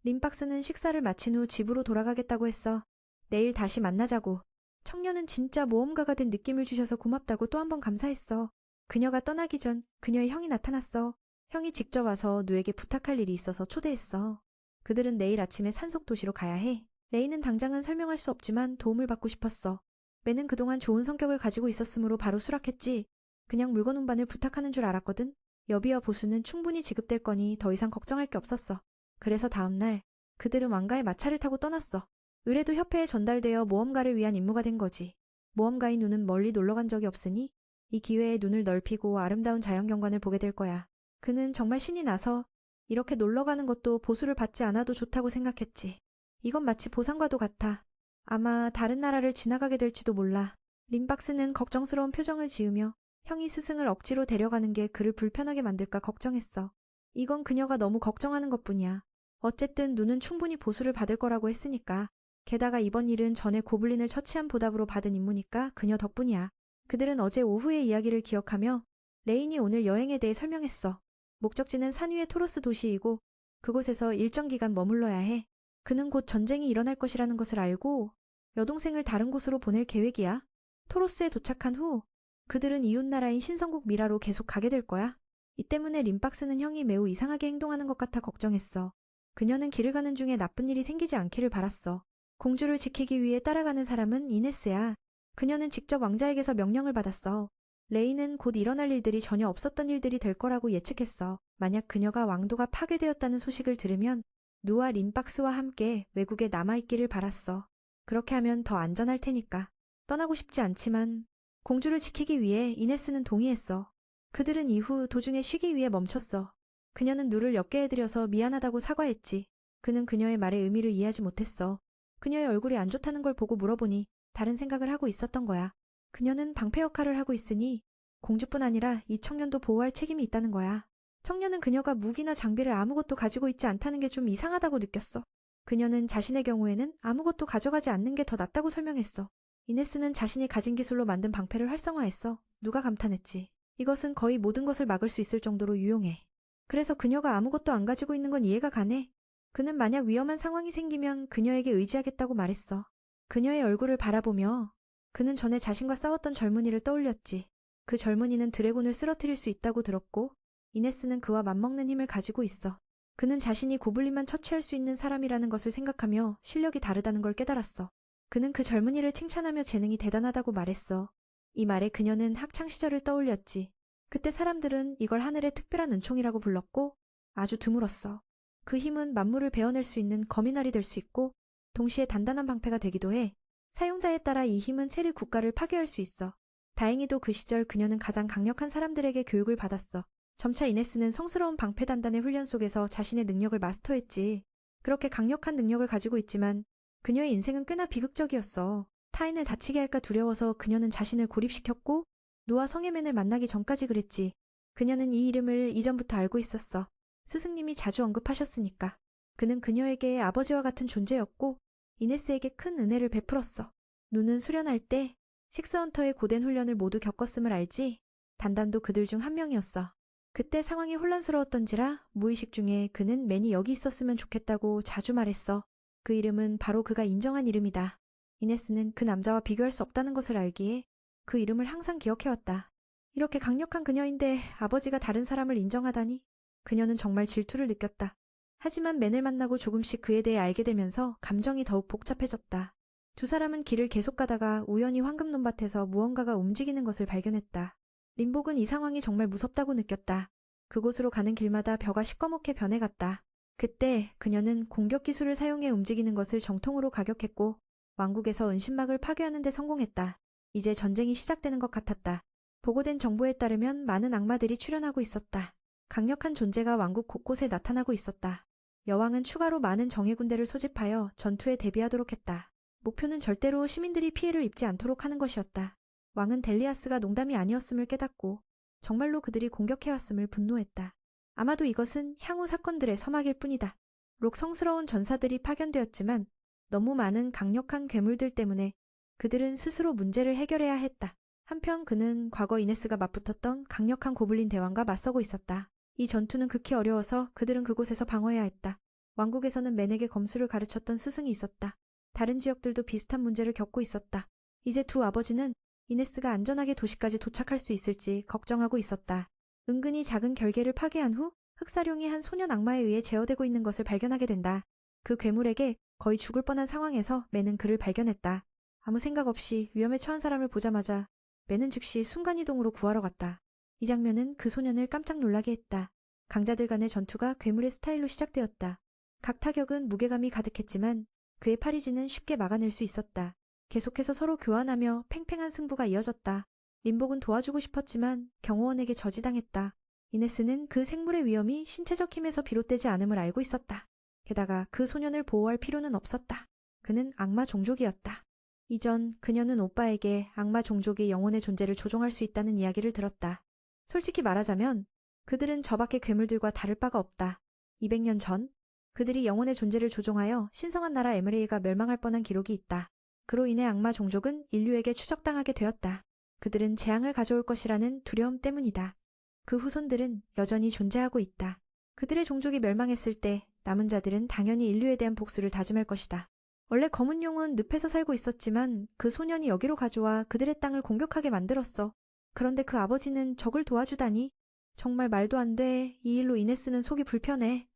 림박스는 식사를 마친 후 집으로 돌아가겠다고 했어. 내일 다시 만나자고. 청년은 진짜 모험가가 된 느낌을 주셔서 고맙다고 또 한 번 감사했어. 그녀가 떠나기 전 그녀의 형이 나타났어. 형이 직접 와서 누에게 부탁할 일이 있어서 초대했어. 그들은 내일 아침에 산속 도시로 가야 해. 레이는 당장은 설명할 수 없지만 도움을 받고 싶었어. 매는 그동안 좋은 성격을 가지고 있었으므로 바로 수락했지. 그냥 물건 운반을 부탁하는 줄 알았거든. 여비와 보수는 충분히 지급될 거니 더 이상 걱정할 게 없었어. 그래서 다음날 그들은 왕가의 마차를 타고 떠났어. 의뢰도 협회에 전달되어 모험가를 위한 임무가 된 거지. 모험가인 눈은 멀리 놀러간 적이 없으니 이 기회에 눈을 넓히고 아름다운 자연경관을 보게 될 거야. 그는 정말 신이 나서 이렇게 놀러가는 것도 보수를 받지 않아도 좋다고 생각했지. 이건 마치 보상과도 같아. 아마 다른 나라를 지나가게 될지도 몰라. 림박스는 걱정스러운 표정을 지으며 형이 스승을 억지로 데려가는 게 그를 불편하게 만들까 걱정했어. 이건 그녀가 너무 걱정하는 것뿐이야. 어쨌든 눈은 충분히 보수를 받을 거라고 했으니까. 게다가 이번 일은 전에 고블린을 처치한 보답으로 받은 임무니까 그녀 덕분이야. 그들은 어제 오후의 이야기를 기억하며 레인이 오늘 여행에 대해 설명했어. 목적지는 산 위의 토로스 도시이고 그곳에서 일정 기간 머물러야 해. 그는 곧 전쟁이 일어날 것이라는 것을 알고 여동생을 다른 곳으로 보낼 계획이야. 토로스에 도착한 후 그들은 이웃나라인 신성국 미라로 계속 가게 될 거야. 이 때문에 림박스는 형이 매우 이상하게 행동하는 것 같아 걱정했어. 그녀는 길을 가는 중에 나쁜 일이 생기지 않기를 바랐어. 공주를 지키기 위해 따라가는 사람은 이네스야. 그녀는 직접 왕자에게서 명령을 받았어. 레이는 곧 일어날 일들이 전혀 없었던 일들이 될 거라고 예측했어. 만약 그녀가 왕도가 파괴되었다는 소식을 들으면 누와 림박스와 함께 외국에 남아있기를 바랐어. 그렇게 하면 더 안전할 테니까. 떠나고 싶지 않지만 공주를 지키기 위해 이네스는 동의했어. 그들은 이후 도중에 쉬기 위해 멈췄어. 그녀는 누를 엮게 해드려서 미안하다고 사과했지. 그는 그녀의 말의 의미를 이해하지 못했어. 그녀의 얼굴이 안 좋다는 걸 보고 물어보니 다른 생각을 하고 있었던 거야. 그녀는 방패 역할을 하고 있으니 공주뿐 아니라 이 청년도 보호할 책임이 있다는 거야. 청년은 그녀가 무기나 장비를 아무것도 가지고 있지 않다는 게 좀 이상하다고 느꼈어. 그녀는 자신의 경우에는 아무것도 가져가지 않는 게 더 낫다고 설명했어. 이네스는 자신이 가진 기술로 만든 방패를 활성화했어. 누가 감탄했지. 이것은 거의 모든 것을 막을 수 있을 정도로 유용해. 그래서 그녀가 아무것도 안 가지고 있는 건 이해가 가네. 그는 만약 위험한 상황이 생기면 그녀에게 의지하겠다고 말했어. 그녀의 얼굴을 바라보며 그는 전에 자신과 싸웠던 젊은이를 떠올렸지. 그 젊은이는 드래곤을 쓰러뜨릴 수 있다고 들었고 이네스는 그와 맞먹는 힘을 가지고 있어. 그는 자신이 고블린만 처치할 수 있는 사람이라는 것을 생각하며 실력이 다르다는 걸 깨달았어. 그는 그 젊은이를 칭찬하며 재능이 대단하다고 말했어. 이 말에 그녀는 학창시절을 떠올렸지. 그때 사람들은 이걸 하늘의 특별한 은총이라고 불렀고 아주 드물었어. 그 힘은 만물을 베어낼 수 있는 거미날이 될 수 있고 동시에 단단한 방패가 되기도 해. 사용자에 따라 이 힘은 세리 국가를 파괴할 수 있어. 다행히도 그 시절 그녀는 가장 강력한 사람들에게 교육을 받았어. 점차 이네스는 성스러운 방패 단단의 훈련 속에서 자신의 능력을 마스터했지. 그렇게 강력한 능력을 가지고 있지만 그녀의 인생은 꽤나 비극적이었어. 타인을 다치게 할까 두려워서 그녀는 자신을 고립시켰고 누아 성에맨을 만나기 전까지 그랬지. 그녀는 이 이름을 이전부터 알고 있었어. 스승님이 자주 언급하셨으니까. 그는 그녀에게 아버지와 같은 존재였고 이네스에게 큰 은혜를 베풀었어. 누는 수련할 때 식스헌터의 고된 훈련을 모두 겪었음을 알지? 단단도 그들 중 한 명이었어. 그때 상황이 혼란스러웠던지라 무의식 중에 그는 맨이 여기 있었으면 좋겠다고 자주 말했어. 그 이름은 바로 그가 인정한 이름이다. 이네스는 그 남자와 비교할 수 없다는 것을 알기에 그 이름을 항상 기억해왔다. 이렇게 강력한 그녀인데 아버지가 다른 사람을 인정하다니 그녀는 정말 질투를 느꼈다. 하지만 맨을 만나고 조금씩 그에 대해 알게 되면서 감정이 더욱 복잡해졌다. 두 사람은 길을 계속 가다가 우연히 황금논밭에서 무언가가 움직이는 것을 발견했다. 림복은 이 상황이 정말 무섭다고 느꼈다. 그곳으로 가는 길마다 벼가 시꺼멓게 변해갔다. 그때 그녀는 공격 기술을 사용해 움직이는 것을 정통으로 가격했고 왕국에서 은신막을 파괴하는 데 성공했다. 이제 전쟁이 시작되는 것 같았다. 보고된 정보에 따르면 많은 악마들이 출현하고 있었다. 강력한 존재가 왕국 곳곳에 나타나고 있었다. 여왕은 추가로 많은 정예군대를 소집하여 전투에 대비하도록 했다. 목표는 절대로 시민들이 피해를 입지 않도록 하는 것이었다. 왕은 델리아스가 농담이 아니었음을 깨닫고 정말로 그들이 공격해왔음을 분노했다. 아마도 이것은 향후 사건들의 서막일 뿐이다. 록성스러운 전사들이 파견되었지만 너무 많은 강력한 괴물들 때문에 그들은 스스로 문제를 해결해야 했다. 한편 그는 과거 이네스가 맞붙었던 강력한 고블린 대왕과 맞서고 있었다. 이 전투는 극히 어려워서 그들은 그곳에서 방어해야 했다. 왕국에서는 맨에게 검술을 가르쳤던 스승이 있었다. 다른 지역들도 비슷한 문제를 겪고 있었다. 이제 두 아버지는 이네스가 안전하게 도시까지 도착할 수 있을지 걱정하고 있었다. 은근히 작은 결계를 파괴한 후 흑사룡이 한 소년 악마에 의해 제어되고 있는 것을 발견하게 된다. 그 괴물에게 거의 죽을 뻔한 상황에서 맨은 그를 발견했다. 아무 생각 없이 위험에 처한 사람을 보자마자 맨은 즉시 순간이동으로 구하러 갔다. 이 장면은 그 소년을 깜짝 놀라게 했다. 강자들 간의 전투가 괴물의 스타일로 시작되었다. 각 타격은 무게감이 가득했지만 그의 파리지는 쉽게 막아낼 수 있었다. 계속해서 서로 교환하며 팽팽한 승부가 이어졌다. 림복은 도와주고 싶었지만 경호원에게 저지당했다. 이네스는 그 생물의 위험이 신체적 힘에서 비롯되지 않음을 알고 있었다. 게다가 그 소년을 보호할 필요는 없었다. 그는 악마 종족이었다. 이전 그녀는 오빠에게 악마 종족이 영혼의 존재를 조종할 수 있다는 이야기를 들었다. 솔직히 말하자면 그들은 저 밖의 괴물들과 다를 바가 없다. 200년 전 그들이 영혼의 존재를 조종하여 신성한 나라 에메레이가 멸망할 뻔한 기록이 있다. 그로 인해 악마 종족은 인류에게 추적당하게 되었다. 그들은 재앙을 가져올 것이라는 두려움 때문이다. 그 후손들은 여전히 존재하고 있다. 그들의 종족이 멸망했을 때 남은 자들은 당연히 인류에 대한 복수를 다짐할 것이다. 원래 검은 용은 늪에서 살고 있었지만 그 소년이 여기로 가져와 그들의 땅을 공격하게 만들었어. 그런데 그 아버지는 적을 도와주다니. 정말 말도 안 돼. 이 일로 이네스는 속이 불편해.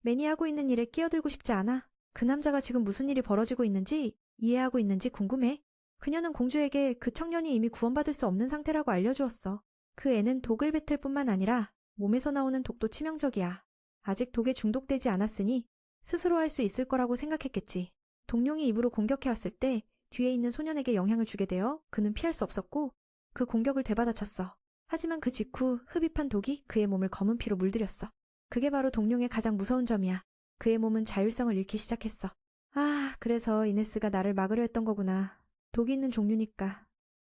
매니 하고 있는 일에 끼어들고 싶지 않아. 그 남자가 지금 무슨 일이 벌어지고 있는지 이해하고 있는지 궁금해. 그녀는 공주에게 그 청년이 이미 구원받을 수 없는 상태라고 알려주었어. 그 애는 독을 뱉을 뿐만 아니라 몸에서 나오는 독도 치명적이야. 아직 독에 중독되지 않았으니 스스로 할 수 있을 거라고 생각했겠지. 동룡이 입으로 공격해왔을 때 뒤에 있는 소년에게 영향을 주게 되어 그는 피할 수 없었고 그 공격을 되받아쳤어. 하지만 그 직후 흡입한 독이 그의 몸을 검은 피로 물들였어. 그게 바로 동룡의 가장 무서운 점이야. 그의 몸은 자율성을 잃기 시작했어. 아, 그래서 이네스가 나를 막으려 했던 거구나. 독이 있는 종류니까.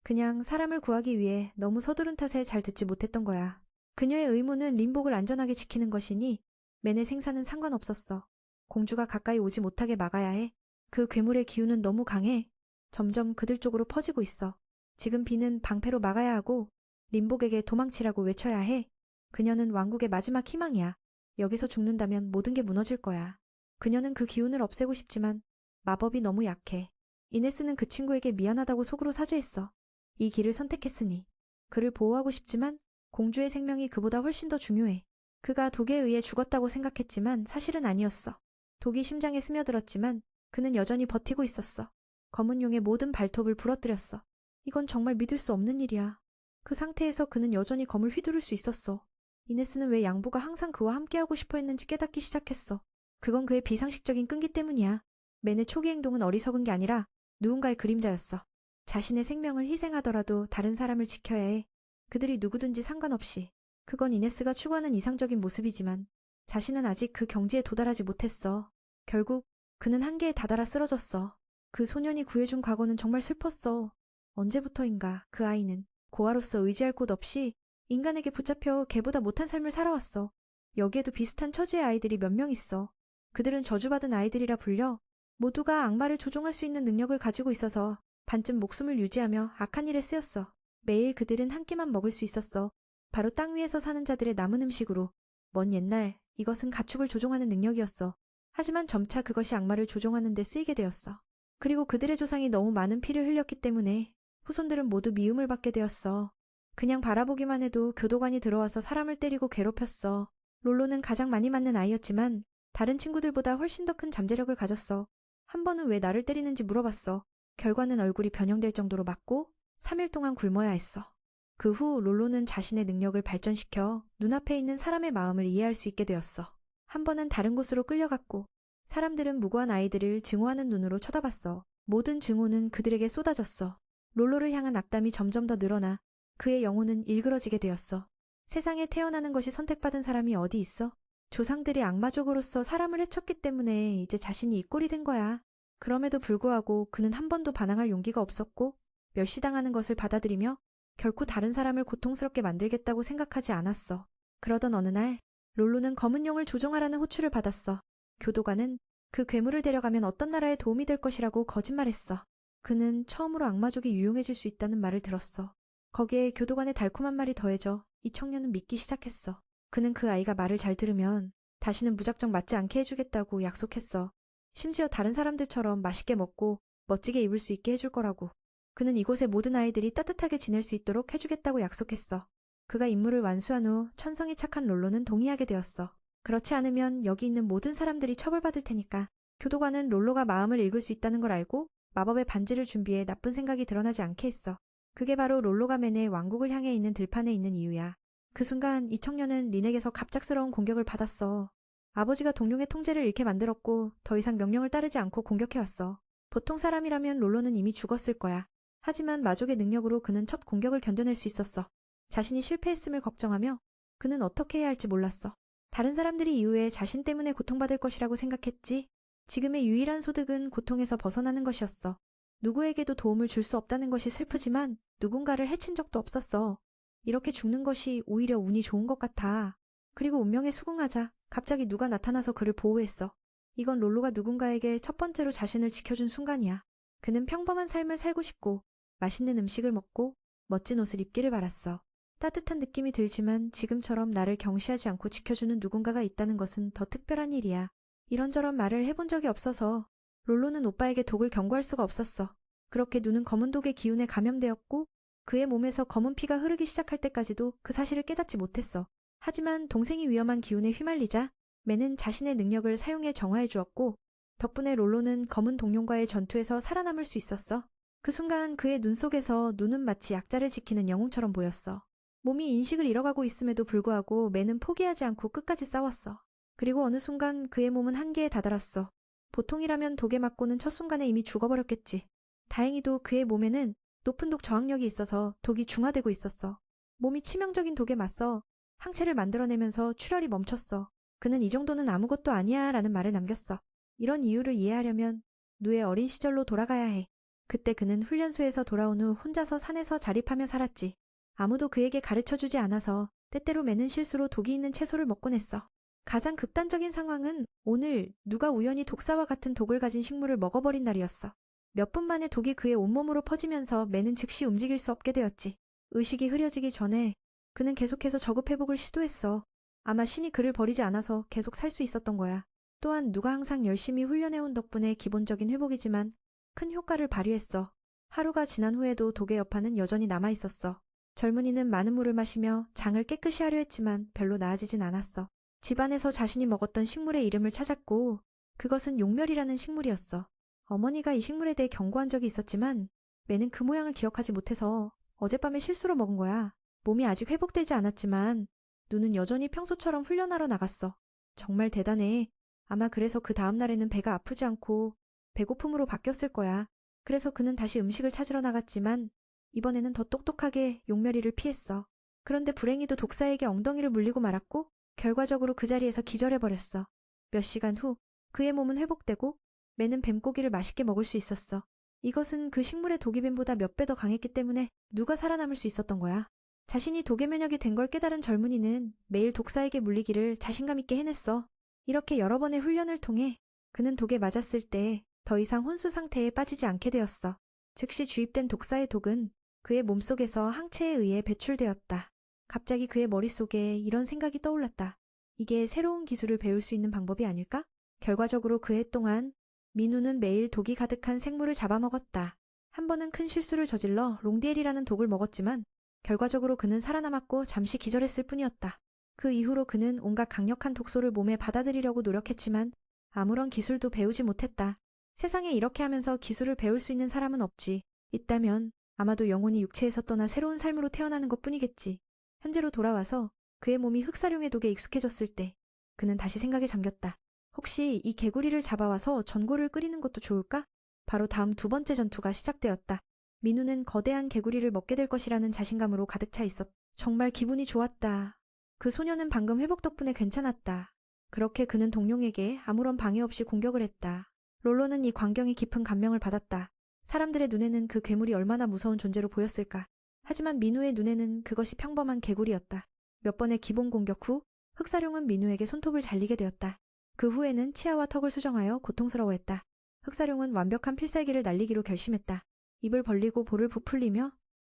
그냥 사람을 구하기 위해 너무 서두른 탓에 잘 듣지 못했던 거야. 그녀의 의무는 림복을 안전하게 지키는 것이니 맨의 생사는 상관없었어. 공주가 가까이 오지 못하게 막아야 해. 그 괴물의 기운은 너무 강해. 점점 그들 쪽으로 퍼지고 있어. 지금 비는 방패로 막아야 하고 림복에게 도망치라고 외쳐야 해. 그녀는 왕국의 마지막 희망이야. 여기서 죽는다면 모든 게 무너질 거야. 그녀는 그 기운을 없애고 싶지만 마법이 너무 약해. 이네스는 그 친구에게 미안하다고 속으로 사죄했어. 이 길을 선택했으니. 그를 보호하고 싶지만 공주의 생명이 그보다 훨씬 더 중요해. 그가 독에 의해 죽었다고 생각했지만 사실은 아니었어. 독이 심장에 스며들었지만 그는 여전히 버티고 있었어. 검은 용의 모든 발톱을 부러뜨렸어. 이건 정말 믿을 수 없는 일이야. 그 상태에서 그는 여전히 검을 휘두를 수 있었어. 이네스는 왜 양부가 항상 그와 함께하고 싶어 했는지 깨닫기 시작했어. 그건 그의 비상식적인 끈기 때문이야. 맨의 초기 행동은 어리석은 게 아니라 누군가의 그림자였어. 자신의 생명을 희생하더라도 다른 사람을 지켜야 해. 그들이 누구든지 상관없이. 그건 이네스가 추구하는 이상적인 모습이지만 자신은 아직 그 경지에 도달하지 못했어. 결국 그는 한계에 다다라 쓰러졌어. 그 소년이 구해준 과거는 정말 슬펐어. 언제부터인가 그 아이는 고아로서 의지할 곳 없이 인간에게 붙잡혀 걔보다 못한 삶을 살아왔어. 여기에도 비슷한 처지의 아이들이 몇 명 있어. 그들은 저주받은 아이들이라 불려. 모두가 악마를 조종할 수 있는 능력을 가지고 있어서 반쯤 목숨을 유지하며 악한 일에 쓰였어. 매일 그들은 한 끼만 먹을 수 있었어. 바로 땅 위에서 사는 자들의 남은 음식으로. 먼 옛날 이것은 가축을 조종하는 능력이었어. 하지만 점차 그것이 악마를 조종하는 데 쓰이게 되었어. 그리고 그들의 조상이 너무 많은 피를 흘렸기 때문에 후손들은 모두 미움을 받게 되었어. 그냥 바라보기만 해도 교도관이 들어와서 사람을 때리고 괴롭혔어. 롤로는 가장 많이 맞는 아이였지만 다른 친구들보다 훨씬 더 큰 잠재력을 가졌어. 한 번은 왜 나를 때리는지 물어봤어. 결과는 얼굴이 변형될 정도로 맞고 3일 동안 굶어야 했어. 그 후 롤로는 자신의 능력을 발전시켜 눈앞에 있는 사람의 마음을 이해할 수 있게 되었어. 한 번은 다른 곳으로 끌려갔고 사람들은 무고한 아이들을 증오하는 눈으로 쳐다봤어. 모든 증오는 그들에게 쏟아졌어. 롤로를 향한 악담이 점점 더 늘어나 그의 영혼은 일그러지게 되었어. 세상에 태어나는 것이 선택받은 사람이 어디 있어? 조상들이 악마족으로서 사람을 해쳤기 때문에 이제 자신이 이 꼴이 된 거야. 그럼에도 불구하고 그는 한 번도 반항할 용기가 없었고 멸시당하는 것을 받아들이며 결코 다른 사람을 고통스럽게 만들겠다고 생각하지 않았어. 그러던 어느 날 롤로는 검은 용을 조종하라는 호출을 받았어. 교도관은 그 괴물을 데려가면 어떤 나라에 도움이 될 것이라고 거짓말했어. 그는 처음으로 악마족이 유용해질 수 있다는 말을 들었어. 거기에 교도관의 달콤한 말이 더해져 이 청년은 믿기 시작했어. 그는 그 아이가 말을 잘 들으면 다시는 무작정 맞지 않게 해주겠다고 약속했어. 심지어 다른 사람들처럼 맛있게 먹고 멋지게 입을 수 있게 해줄 거라고. 그는 이곳의 모든 아이들이 따뜻하게 지낼 수 있도록 해주겠다고 약속했어. 그가 임무를 완수한 후 천성이 착한 롤로는 동의하게 되었어. 그렇지 않으면 여기 있는 모든 사람들이 처벌받을 테니까. 교도관은 롤로가 마음을 읽을 수 있다는 걸 알고 마법의 반지를 준비해 나쁜 생각이 드러나지 않게 했어. 그게 바로 롤로가 맨에 왕국을 향해 있는 들판에 있는 이유야. 그 순간 이 청년은 린에게서 갑작스러운 공격을 받았어. 아버지가 동룡의 통제를 잃게 만들었고 더 이상 명령을 따르지 않고 공격해왔어. 보통 사람이라면 롤로는 이미 죽었을 거야. 하지만 마족의 능력으로 그는 첫 공격을 견뎌낼 수 있었어. 자신이 실패했음을 걱정하며 그는 어떻게 해야 할지 몰랐어. 다른 사람들이 이후에 자신 때문에 고통받을 것이라고 생각했지. 지금의 유일한 소득은 고통에서 벗어나는 것이었어. 누구에게도 도움을 줄 수 없다는 것이 슬프지만 누군가를 해친 적도 없었어. 이렇게 죽는 것이 오히려 운이 좋은 것 같아. 그리고 운명에 수긍하자 갑자기 누가 나타나서 그를 보호했어. 이건 롤로가 누군가에게 첫 번째로 자신을 지켜준 순간이야. 그는 평범한 삶을 살고 싶고 맛있는 음식을 먹고 멋진 옷을 입기를 바랐어. 따뜻한 느낌이 들지만 지금처럼 나를 경시하지 않고 지켜주는 누군가가 있다는 것은 더 특별한 일이야. 이런저런 말을 해본 적이 없어서 롤로는 오빠에게 독을 경고할 수가 없었어. 그렇게 눈은 검은 독의 기운에 감염되었고 그의 몸에서 검은 피가 흐르기 시작할 때까지도 그 사실을 깨닫지 못했어. 하지만 동생이 위험한 기운에 휘말리자 맨은 자신의 능력을 사용해 정화해 주었고 덕분에 롤로는 검은 동룡과의 전투에서 살아남을 수 있었어. 그 순간 그의 눈 속에서 눈은 마치 약자를 지키는 영웅처럼 보였어. 몸이 인식을 잃어가고 있음에도 불구하고 맨은 포기하지 않고 끝까지 싸웠어. 그리고 어느 순간 그의 몸은 한계에 다다랐어. 보통이라면 독에 맞고는 첫 순간에 이미 죽어버렸겠지. 다행히도 그의 몸에는 높은 독 저항력이 있어서 독이 중화되고 있었어. 몸이 치명적인 독에 맞서 항체를 만들어내면서 출혈이 멈췄어. 그는 이 정도는 아무것도 아니야 라는 말을 남겼어. 이런 이유를 이해하려면 누의 어린 시절로 돌아가야 해. 그때 그는 훈련소에서 돌아온 후 혼자서 산에서 자립하며 살았지. 아무도 그에게 가르쳐주지 않아서 때때로 매는 실수로 독이 있는 채소를 먹곤 했어. 가장 극단적인 상황은 오늘 누가 우연히 독사와 같은 독을 가진 식물을 먹어버린 날이었어. 몇 분 만에 독이 그의 온몸으로 퍼지면서 매는 즉시 움직일 수 없게 되었지. 의식이 흐려지기 전에 그는 계속해서 저급회복을 시도했어. 아마 신이 그를 버리지 않아서 계속 살 수 있었던 거야. 또한 누가 항상 열심히 훈련해온 덕분에 기본적인 회복이지만 큰 효과를 발휘했어. 하루가 지난 후에도 독의 여파는 여전히 남아있었어. 젊은이는 많은 물을 마시며 장을 깨끗이 하려 했지만 별로 나아지진 않았어. 집안에서 자신이 먹었던 식물의 이름을 찾았고 그것은 용멸이라는 식물이었어. 어머니가 이 식물에 대해 경고한 적이 있었지만 매는 그 모양을 기억하지 못해서 어젯밤에 실수로 먹은 거야. 몸이 아직 회복되지 않았지만 눈은 여전히 평소처럼 훈련하러 나갔어. 정말 대단해. 아마 그래서 그 다음 날에는 배가 아프지 않고 배고픔으로 바뀌었을 거야. 그래서 그는 다시 음식을 찾으러 나갔지만 이번에는 더 똑똑하게 용멸이를 피했어. 그런데 불행히도 독사에게 엉덩이를 물리고 말았고 결과적으로 그 자리에서 기절해버렸어. 몇 시간 후 그의 몸은 회복되고 매는 뱀고기를 맛있게 먹을 수 있었어. 이것은 그 식물의 독이뱀보다 몇 배 더 강했기 때문에 누가 살아남을 수 있었던 거야. 자신이 독의 면역이 된 걸 깨달은 젊은이는 매일 독사에게 물리기를 자신감 있게 해냈어. 이렇게 여러 번의 훈련을 통해 그는 독에 맞았을 때 더 이상 혼수 상태에 빠지지 않게 되었어. 즉시 주입된 독사의 독은 그의 몸속에서 항체에 의해 배출되었다. 갑자기 그의 머릿속에 이런 생각이 떠올랐다. 이게 새로운 기술을 배울 수 있는 방법이 아닐까? 결과적으로 그 해 동안 민우는 매일 독이 가득한 생물을 잡아먹었다. 한 번은 큰 실수를 저질러 롱디엘이라는 독을 먹었지만 결과적으로 그는 살아남았고 잠시 기절했을 뿐이었다. 그 이후로 그는 온갖 강력한 독소를 몸에 받아들이려고 노력했지만 아무런 기술도 배우지 못했다. 세상에 이렇게 하면서 기술을 배울 수 있는 사람은 없지. 있다면 아마도 영혼이 육체에서 떠나 새로운 삶으로 태어나는 것뿐이겠지. 현재로 돌아와서 그의 몸이 흑사룡의 독에 익숙해졌을 때 그는 다시 생각에 잠겼다. 혹시 이 개구리를 잡아와서 전골을 끓이는 것도 좋을까? 바로 다음 두 번째 전투가 시작되었다. 민우는 거대한 개구리를 먹게 될 것이라는 자신감으로 가득 차 있었다. 정말 기분이 좋았다. 그 소녀는 방금 회복 덕분에 괜찮았다. 그렇게 그는 동룡에게 아무런 방해 없이 공격을 했다. 롤로는 이 광경에 깊은 감명을 받았다. 사람들의 눈에는 그 괴물이 얼마나 무서운 존재로 보였을까. 하지만 민우의 눈에는 그것이 평범한 개구리였다. 몇 번의 기본 공격 후 흑사룡은 민우에게 손톱을 잘리게 되었다. 그 후에는 치아와 턱을 수정하여 고통스러워했다. 흑사룡은 완벽한 필살기를 날리기로 결심했다. 입을 벌리고 볼을 부풀리며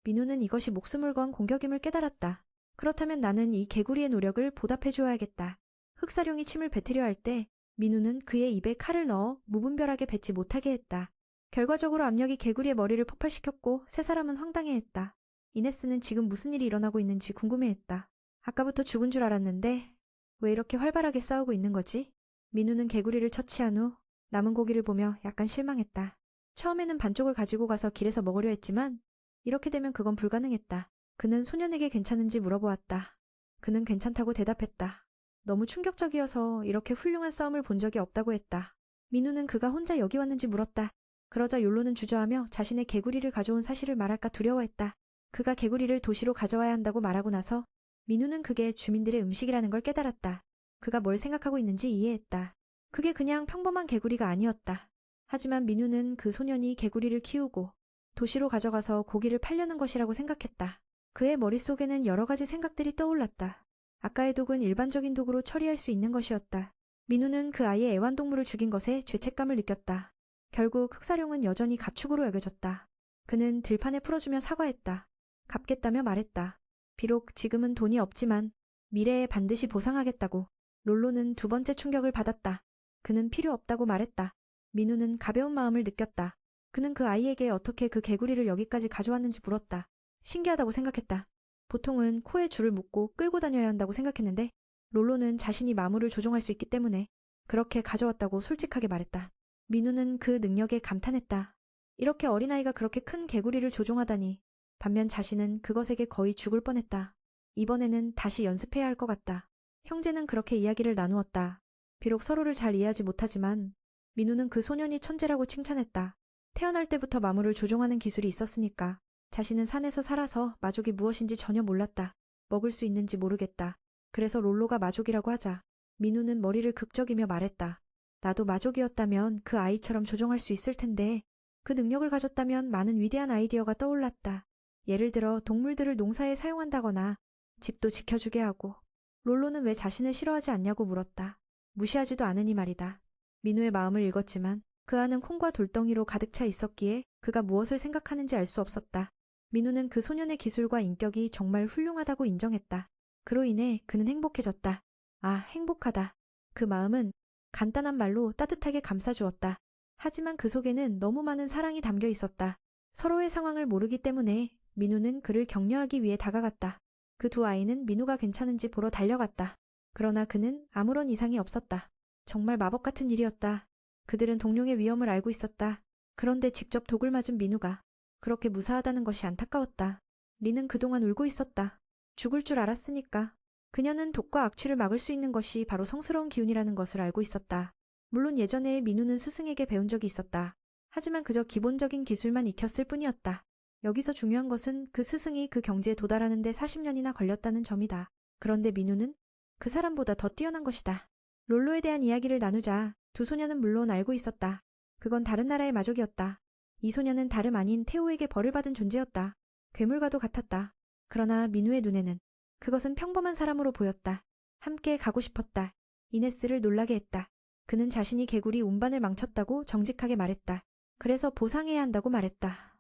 민우는 이것이 목숨을 건 공격임을 깨달았다. 그렇다면 나는 이 개구리의 노력을 보답해줘야겠다. 흑사룡이 침을 뱉으려 할 때 민우는 그의 입에 칼을 넣어 무분별하게 뱉지 못하게 했다. 결과적으로 압력이 개구리의 머리를 폭발시켰고 세 사람은 황당해했다. 이네스는 지금 무슨 일이 일어나고 있는지 궁금해했다. 아까부터 죽은 줄 알았는데 왜 이렇게 활발하게 싸우고 있는 거지? 민우는 개구리를 처치한 후 남은 고기를 보며 약간 실망했다. 처음에는 반쪽을 가지고 가서 길에서 먹으려 했지만 이렇게 되면 그건 불가능했다. 그는 소년에게 괜찮은지 물어보았다. 그는 괜찮다고 대답했다. 너무 충격적이어서 이렇게 훌륭한 싸움을 본 적이 없다고 했다. 민우는 그가 혼자 여기 왔는지 물었다. 그러자 욜로는 주저하며 자신의 개구리를 가져온 사실을 말할까 두려워했다. 그가 개구리를 도시로 가져와야 한다고 말하고 나서 민우는 그게 주민들의 음식이라는 걸 깨달았다. 그가 뭘 생각하고 있는지 이해했다. 그게 그냥 평범한 개구리가 아니었다. 하지만 민우는 그 소년이 개구리를 키우고 도시로 가져가서 고기를 팔려는 것이라고 생각했다. 그의 머릿속에는 여러 가지 생각들이 떠올랐다. 아까의 독은 일반적인 독으로 처리할 수 있는 것이었다. 민우는 그 아이의 애완동물을 죽인 것에 죄책감을 느꼈다. 결국 흑사룡은 여전히 가축으로 여겨졌다. 그는 들판에 풀어주며 사과했다. 갚겠다며 말했다. 비록 지금은 돈이 없지만 미래에 반드시 보상하겠다고. 롤로는 두 번째 충격을 받았다. 그는 필요 없다고 말했다. 민우는 가벼운 마음을 느꼈다. 그는 그 아이에게 어떻게 그 개구리를 여기까지 가져왔는지 물었다. 신기하다고 생각했다. 보통은 코에 줄을 묶고 끌고 다녀야 한다고 생각했는데 롤로는 자신이 마물을 조종할 수 있기 때문에 그렇게 가져왔다고 솔직하게 말했다. 민우는 그 능력에 감탄했다. 이렇게 어린아이가 그렇게 큰 개구리를 조종하다니. 반면 자신은 그것에게 거의 죽을 뻔했다. 이번에는 다시 연습해야 할 것 같다. 형제는 그렇게 이야기를 나누었다. 비록 서로를 잘 이해하지 못하지만 민우는 그 소년이 천재라고 칭찬했다. 태어날 때부터 마물을 조종하는 기술이 있었으니까. 자신은 산에서 살아서 마족이 무엇인지 전혀 몰랐다. 먹을 수 있는지 모르겠다. 그래서 롤로가 마족이라고 하자 민우는 머리를 극적이며 말했다. 나도 마족이었다면 그 아이처럼 조종할 수 있을 텐데 그 능력을 가졌다면 많은 위대한 아이디어가 떠올랐다. 예를 들어 동물들을 농사에 사용한다거나 집도 지켜주게 하고. 롤로는 왜 자신을 싫어하지 않냐고 물었다. 무시하지도 않으니 말이다. 민우의 마음을 읽었지만 그 안은 콩과 돌덩이로 가득 차 있었기에 그가 무엇을 생각하는지 알 수 없었다. 민우는 그 소년의 기술과 인격이 정말 훌륭하다고 인정했다. 그로 인해 그는 행복해졌다. 아, 행복하다. 그 마음은 간단한 말로 따뜻하게 감싸주었다. 하지만 그 속에는 너무 많은 사랑이 담겨 있었다. 서로의 상황을 모르기 때문에 민우는 그를 격려하기 위해 다가갔다. 그 두 아이는 민우가 괜찮은지 보러 달려갔다. 그러나 그는 아무런 이상이 없었다. 정말 마법 같은 일이었다. 그들은 동룡의 위험을 알고 있었다. 그런데 직접 독을 맞은 민우가 그렇게 무사하다는 것이 안타까웠다. 리는 그동안 울고 있었다. 죽을 줄 알았으니까. 그녀는 독과 악취를 막을 수 있는 것이 바로 성스러운 기운이라는 것을 알고 있었다. 물론 예전에 민우는 스승에게 배운 적이 있었다. 하지만 그저 기본적인 기술만 익혔을 뿐이었다. 여기서 중요한 것은 그 스승이 그 경지에 도달하는 데 40년이나 걸렸다는 점이다. 그런데 민우는 그 사람보다 더 뛰어난 것이다. 롤로에 대한 이야기를 나누자 두 소녀는 물론 알고 있었다. 그건 다른 나라의 마족이었다. 이 소녀는 다름 아닌 태호에게 벌을 받은 존재였다. 괴물과도 같았다. 그러나 민우의 눈에는 그것은 평범한 사람으로 보였다. 함께 가고 싶었다. 이네스를 놀라게 했다. 그는 자신이 개구리 운반을 망쳤다고 정직하게 말했다. 그래서 보상해야 한다고 말했다.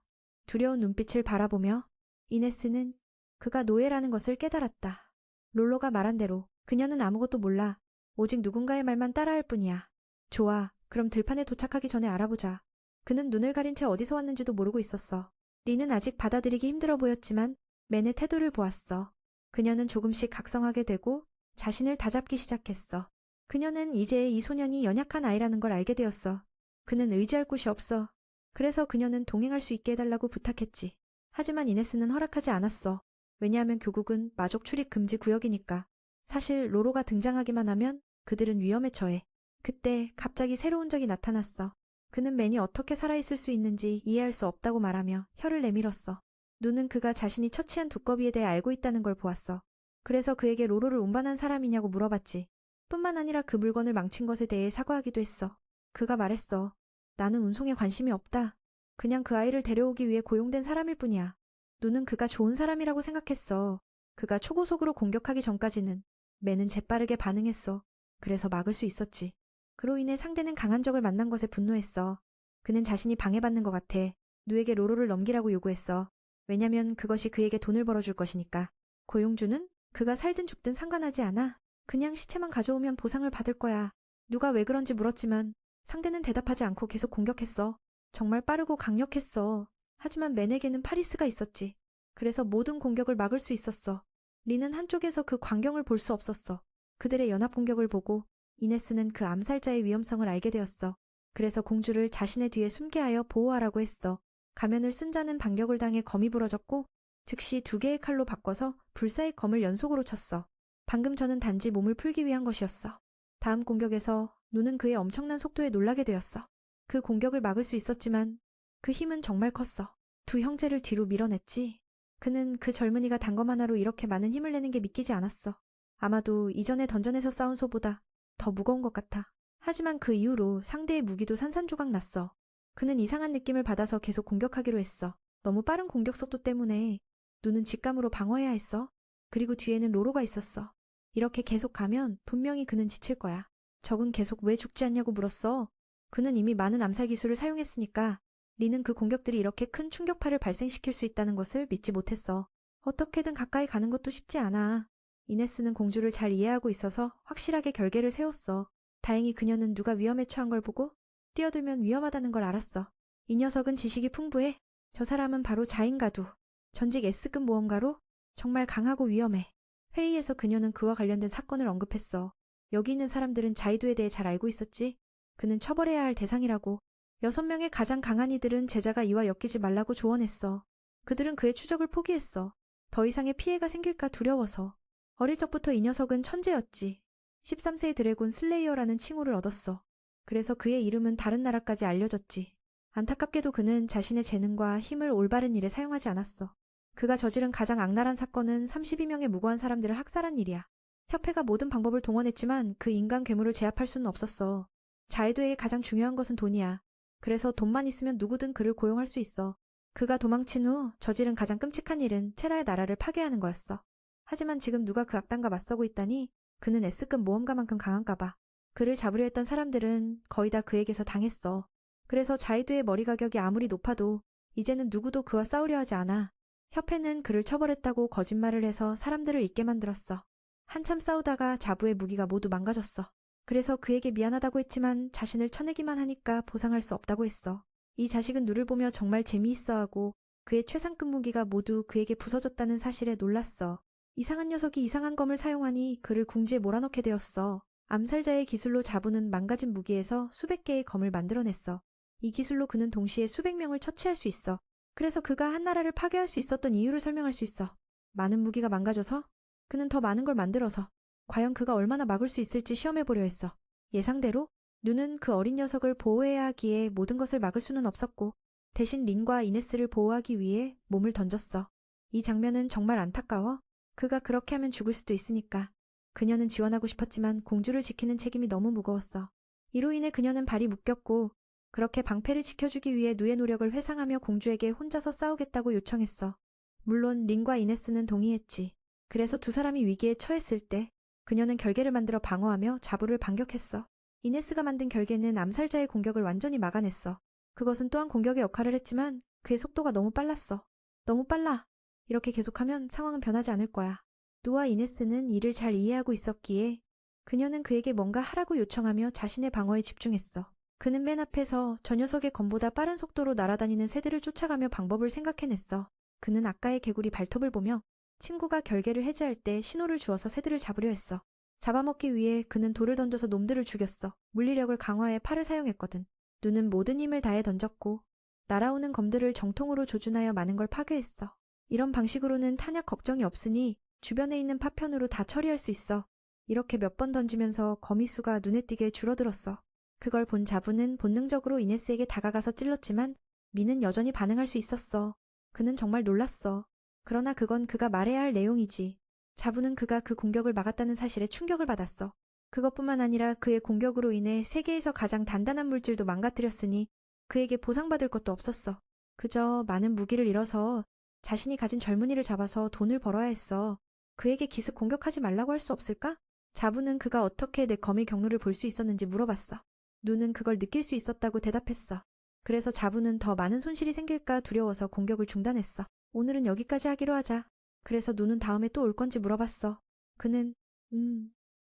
두려운 눈빛을 바라보며 이네스는 그가 노예라는 것을 깨달았다. 롤로가 말한 대로 그녀는 아무것도 몰라. 오직 누군가의 말만 따라할 뿐이야. 좋아, 그럼 들판에 도착하기 전에 알아보자. 그는 눈을 가린 채 어디서 왔는지도 모르고 있었어. 리는 아직 받아들이기 힘들어 보였지만 맨의 태도를 보았어. 그녀는 조금씩 각성하게 되고 자신을 다잡기 시작했어. 그녀는 이제 이 소년이 연약한 아이라는 걸 알게 되었어. 그는 의지할 곳이 없어. 그래서 그녀는 동행할 수 있게 해달라고 부탁했지. 하지만 이네스는 허락하지 않았어. 왜냐하면 교국은 마족 출입 금지 구역이니까. 사실 로로가 등장하기만 하면 그들은 위험에 처해. 그때 갑자기 새로운 적이 나타났어. 그는 맨이 어떻게 살아있을 수 있는지 이해할 수 없다고 말하며 혀를 내밀었어. 눈은 그가 자신이 처치한 두꺼비에 대해 알고 있다는 걸 보았어. 그래서 그에게 로로를 운반한 사람이냐고 물어봤지. 뿐만 아니라 그 물건을 망친 것에 대해 사과하기도 했어. 그가 말했어. 나는 운송에 관심이 없다. 그냥 그 아이를 데려오기 위해 고용된 사람일 뿐이야. 눈은 그가 좋은 사람이라고 생각했어. 그가 초고속으로 공격하기 전까지는. 맨은 재빠르게 반응했어. 그래서 막을 수 있었지. 그로 인해 상대는 강한 적을 만난 것에 분노했어. 그는 자신이 방해받는 것 같아. 누에게 로로를 넘기라고 요구했어. 왜냐면 그것이 그에게 돈을 벌어줄 것이니까. 고용주는 그가 살든 죽든 상관하지 않아. 그냥 시체만 가져오면 보상을 받을 거야. 누가 왜 그런지 물었지만 상대는 대답하지 않고 계속 공격했어. 정말 빠르고 강력했어. 하지만 맨에게는 파리스가 있었지. 그래서 모든 공격을 막을 수 있었어. 리는 한쪽에서 그 광경을 볼 수 없었어. 그들의 연합 공격을 보고 이네스는 그 암살자의 위험성을 알게 되었어. 그래서 공주를 자신의 뒤에 숨게 하여 보호하라고 했어. 가면을 쓴 자는 반격을 당해 검이 부러졌고 즉시 2개의 칼로 바꿔서 불사의 검을 연속으로 쳤어. 방금 전은 단지 몸을 풀기 위한 것이었어. 다음 공격에서 눈은 그의 엄청난 속도에 놀라게 되었어. 그 공격을 막을 수 있었지만 그 힘은 정말 컸어. 두 형제를 뒤로 밀어냈지. 그는 그 젊은이가 단검 하나로 이렇게 많은 힘을 내는 게 믿기지 않았어. 아마도 이전에 던전에서 싸운 소보다 더 무거운 것 같아. 하지만 그 이후로 상대의 무기도 산산조각 났어. 그는 이상한 느낌을 받아서 계속 공격하기로 했어. 너무 빠른 공격 속도 때문에 눈은 직감으로 방어해야 했어. 그리고 뒤에는 로로가 있었어. 이렇게 계속 가면 분명히 그는 지칠 거야. 적은 계속 왜 죽지 않냐고 물었어. 그는 이미 많은 암살 기술을 사용했으니까 리는 그 공격들이 이렇게 큰 충격파를 발생시킬 수 있다는 것을 믿지 못했어. 어떻게든 가까이 가는 것도 쉽지 않아. 이네스는 공주를 잘 이해하고 있어서 확실하게 결계를 세웠어. 다행히 그녀는 누가 위험에 처한 걸 보고 뛰어들면 위험하다는 걸 알았어. 이 녀석은 지식이 풍부해. 저 사람은 바로 자인가두. 전직 S급 모험가로 정말 강하고 위험해. 회의에서 그녀는 그와 관련된 사건을 언급했어. 여기 있는 사람들은 자이두에 대해 잘 알고 있었지. 그는 처벌해야 할 대상이라고. 6명의 가장 강한 이들은 제자가 이와 엮이지 말라고 조언했어. 그들은 그의 추적을 포기했어. 더 이상의 피해가 생길까 두려워서. 어릴 적부터 이 녀석은 천재였지. 13세의 드래곤 슬레이어라는 칭호를 얻었어. 그래서 그의 이름은 다른 나라까지 알려졌지. 안타깝게도 그는 자신의 재능과 힘을 올바른 일에 사용하지 않았어. 그가 저지른 가장 악랄한 사건은 32명의 무고한 사람들을 학살한 일이야. 협회가 모든 방법을 동원했지만 그 인간 괴물을 제압할 수는 없었어. 자이두에게 가장 중요한 것은 돈이야. 그래서 돈만 있으면 누구든 그를 고용할 수 있어. 그가 도망친 후 저지른 가장 끔찍한 일은 체라의 나라를 파괴하는 거였어. 하지만 지금 누가 그 악당과 맞서고 있다니 그는 S급 모험가만큼 강한가 봐. 그를 잡으려 했던 사람들은 거의 다 그에게서 당했어. 그래서 자이두의 머리 가격이 아무리 높아도 이제는 누구도 그와 싸우려 하지 않아. 협회는 그를 처벌했다고 거짓말을 해서 사람들을 잊게 만들었어. 한참 싸우다가 자부의 무기가 모두 망가졌어. 그래서 그에게 미안하다고 했지만 자신을 쳐내기만 하니까 보상할 수 없다고 했어. 이 자식은 누를 보며 정말 재미있어하고 그의 최상급 무기가 모두 그에게 부서졌다는 사실에 놀랐어. 이상한 녀석이 이상한 검을 사용하니 그를 궁지에 몰아넣게 되었어. 암살자의 기술로 자부는 망가진 무기에서 수백 개의 검을 만들어냈어. 이 기술로 그는 동시에 수백 명을 처치할 수 있어. 그래서 그가 한 나라를 파괴할 수 있었던 이유를 설명할 수 있어. 많은 무기가 망가져서 그는 더 많은 걸 만들어서 과연 그가 얼마나 막을 수 있을지 시험해보려 했어. 예상대로 누는 그 어린 녀석을 보호해야 하기에 모든 것을 막을 수는 없었고 대신 린과 이네스를 보호하기 위해 몸을 던졌어. 이 장면은 정말 안타까워. 그가 그렇게 하면 죽을 수도 있으니까. 그녀는 지원하고 싶었지만 공주를 지키는 책임이 너무 무거웠어. 이로 인해 그녀는 발이 묶였고 그렇게 방패를 지켜주기 위해 누의 노력을 회상하며 공주에게 혼자서 싸우겠다고 요청했어. 물론 린과 이네스는 동의했지. 그래서 두 사람이 위기에 처했을 때 그녀는 결계를 만들어 방어하며 자부를 반격했어. 이네스가 만든 결계는 암살자의 공격을 완전히 막아냈어. 그것은 또한 공격의 역할을 했지만 그의 속도가 너무 빨랐어. 너무 빨라. 이렇게 계속하면 상황은 변하지 않을 거야. 누와 이네스는 이를 잘 이해하고 있었기에 그녀는 그에게 뭔가 하라고 요청하며 자신의 방어에 집중했어. 그는 맨 앞에서 저 녀석의 검보다 빠른 속도로 날아다니는 새들을 쫓아가며 방법을 생각해냈어. 그는 아까의 개구리 발톱을 보며 친구가 결계를 해제할 때 신호를 주어서 새들을 잡으려 했어. 잡아먹기 위해 그는 돌을 던져서 놈들을 죽였어. 물리력을 강화해 팔을 사용했거든. 눈은 모든 힘을 다해 던졌고 날아오는 검들을 정통으로 조준하여 많은 걸 파괴했어. 이런 방식으로는 탄약 걱정이 없으니 주변에 있는 파편으로 다 처리할 수 있어. 이렇게 몇 번 던지면서 거미수가 눈에 띄게 줄어들었어. 그걸 본 자부는 본능적으로 이네스에게 다가가서 찔렀지만 미는 여전히 반응할 수 있었어. 그는 정말 놀랐어. 그러나 그건 그가 말해야 할 내용이지. 자부는 그가 그 공격을 막았다는 사실에 충격을 받았어. 그것뿐만 아니라 그의 공격으로 인해 세계에서 가장 단단한 물질도 망가뜨렸으니 그에게 보상받을 것도 없었어. 그저 많은 무기를 잃어서 자신이 가진 젊은이를 잡아서 돈을 벌어야 했어. 그에게 기습 공격하지 말라고 할 수 없을까? 자부는 그가 어떻게 내 검의 경로를 볼 수 있었는지 물어봤어. 누는 그걸 느낄 수 있었다고 대답했어. 그래서 자부는 더 많은 손실이 생길까 두려워서 공격을 중단했어. 오늘은 여기까지 하기로 하자. 그래서 누는 다음에 또 올 건지 물어봤어. 그는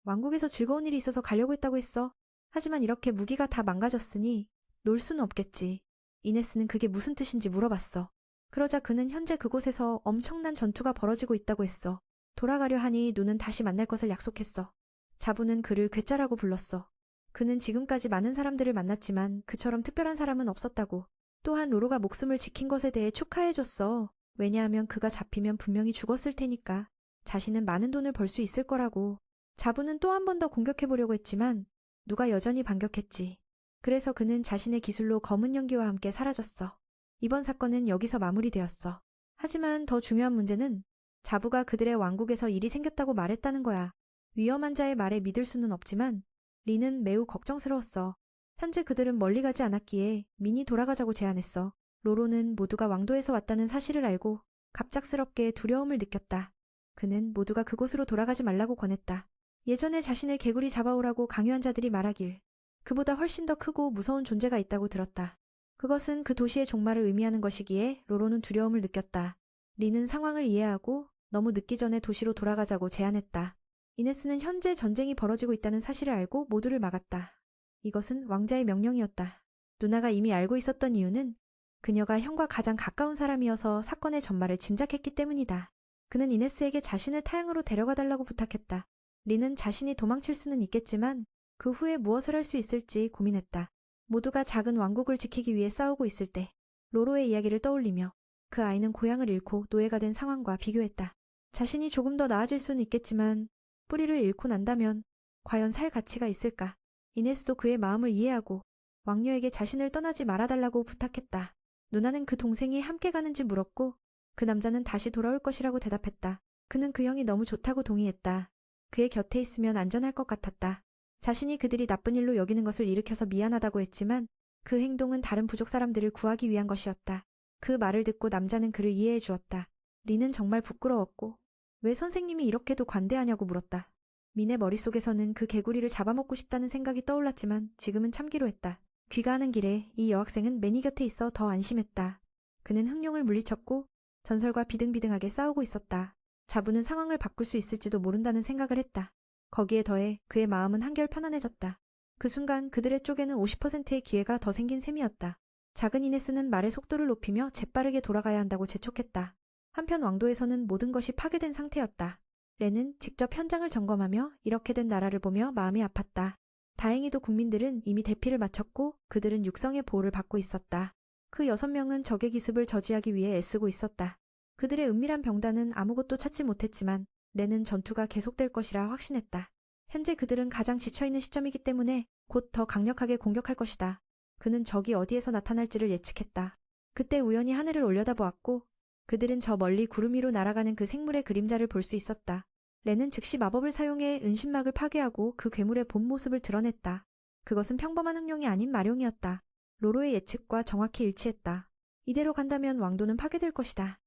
왕국에서 즐거운 일이 있어서 가려고 했다고 했어. 하지만 이렇게 무기가 다 망가졌으니 놀 수는 없겠지. 이네스는 그게 무슨 뜻인지 물어봤어. 그러자 그는 현재 그곳에서 엄청난 전투가 벌어지고 있다고 했어. 돌아가려 하니 누는 다시 만날 것을 약속했어. 자부는 그를 괴짜라고 불렀어. 그는 지금까지 많은 사람들을 만났지만 그처럼 특별한 사람은 없었다고. 또한 로로가 목숨을 지킨 것에 대해 축하해줬어. 왜냐하면 그가 잡히면 분명히 죽었을 테니까. 자신은 많은 돈을 벌 수 있을 거라고. 자부는 또 한 번 더 공격해보려고 했지만 누가 여전히 반격했지. 그래서 그는 자신의 기술로 검은 연기와 함께 사라졌어. 이번 사건은 여기서 마무리되었어. 하지만 더 중요한 문제는 자부가 그들의 왕국에서 일이 생겼다고 말했다는 거야. 위험한 자의 말에 믿을 수는 없지만 리는 매우 걱정스러웠어. 현재 그들은 멀리 가지 않았기에 민이 돌아가자고 제안했어. 로로는 모두가 왕도에서 왔다는 사실을 알고 갑작스럽게 두려움을 느꼈다. 그는 모두가 그곳으로 돌아가지 말라고 권했다. 예전에 자신을 개구리 잡아오라고 강요한 자들이 말하길 그보다 훨씬 더 크고 무서운 존재가 있다고 들었다. 그것은 그 도시의 종말을 의미하는 것이기에 로로는 두려움을 느꼈다. 리는 상황을 이해하고 너무 늦기 전에 도시로 돌아가자고 제안했다. 이네스는 현재 전쟁이 벌어지고 있다는 사실을 알고 모두를 막았다. 이것은 왕자의 명령이었다. 누나가 이미 알고 있었던 이유는 그녀가 형과 가장 가까운 사람이어서 사건의 전말을 짐작했기 때문이다. 그는 이네스에게 자신을 타향으로 데려가 달라고 부탁했다. 리는 자신이 도망칠 수는 있겠지만 그 후에 무엇을 할 수 있을지 고민했다. 모두가 작은 왕국을 지키기 위해 싸우고 있을 때 로로의 이야기를 떠올리며 그 아이는 고향을 잃고 노예가 된 상황과 비교했다. 자신이 조금 더 나아질 수는 있겠지만 뿌리를 잃고 난다면 과연 살 가치가 있을까? 이네스도 그의 마음을 이해하고 왕녀에게 자신을 떠나지 말아달라고 부탁했다. 누나는 그 동생이 함께 가는지 물었고 그 남자는 다시 돌아올 것이라고 대답했다. 그는 그 형이 너무 좋다고 동의했다. 그의 곁에 있으면 안전할 것 같았다. 자신이 그들이 나쁜 일로 여기는 것을 일으켜서 미안하다고 했지만 그 행동은 다른 부족 사람들을 구하기 위한 것이었다. 그 말을 듣고 남자는 그를 이해해 주었다. 리는 정말 부끄러웠고 왜 선생님이 이렇게도 관대하냐고 물었다. 민의 머릿속에서는 그 개구리를 잡아먹고 싶다는 생각이 떠올랐지만 지금은 참기로 했다. 귀가하는 길에 이 여학생은 매니 곁에 있어 더 안심했다. 그는 흑룡을 물리쳤고 전설과 비등비등하게 싸우고 있었다. 자부는 상황을 바꿀 수 있을지도 모른다는 생각을 했다. 거기에 더해 그의 마음은 한결 편안해졌다. 그 순간 그들의 쪽에는 50%의 기회가 더 생긴 셈이었다. 작은 이네스는 말의 속도를 높이며 재빠르게 돌아가야 한다고 재촉했다. 한편 왕도에서는 모든 것이 파괴된 상태였다. 레는 직접 현장을 점검하며 이렇게 된 나라를 보며 마음이 아팠다. 다행히도 국민들은 이미 대피를 마쳤고 그들은 육성의 보호를 받고 있었다. 그 6명은 적의 기습을 저지하기 위해 애쓰고 있었다. 그들의 은밀한 병단은 아무것도 찾지 못했지만 레는 전투가 계속될 것이라 확신했다. 현재 그들은 가장 지쳐있는 시점이기 때문에 곧 더 강력하게 공격할 것이다. 그는 적이 어디에서 나타날지를 예측했다. 그때 우연히 하늘을 올려다보았고 그들은 저 멀리 구름 위로 날아가는 그 생물의 그림자를 볼 수 있었다. 레는 즉시 마법을 사용해 은신막을 파괴하고 그 괴물의 본 모습을 드러냈다. 그것은 평범한 흑룡이 아닌 마룡이었다. 로로의 예측과 정확히 일치했다. 이대로 간다면 왕도는 파괴될 것이다.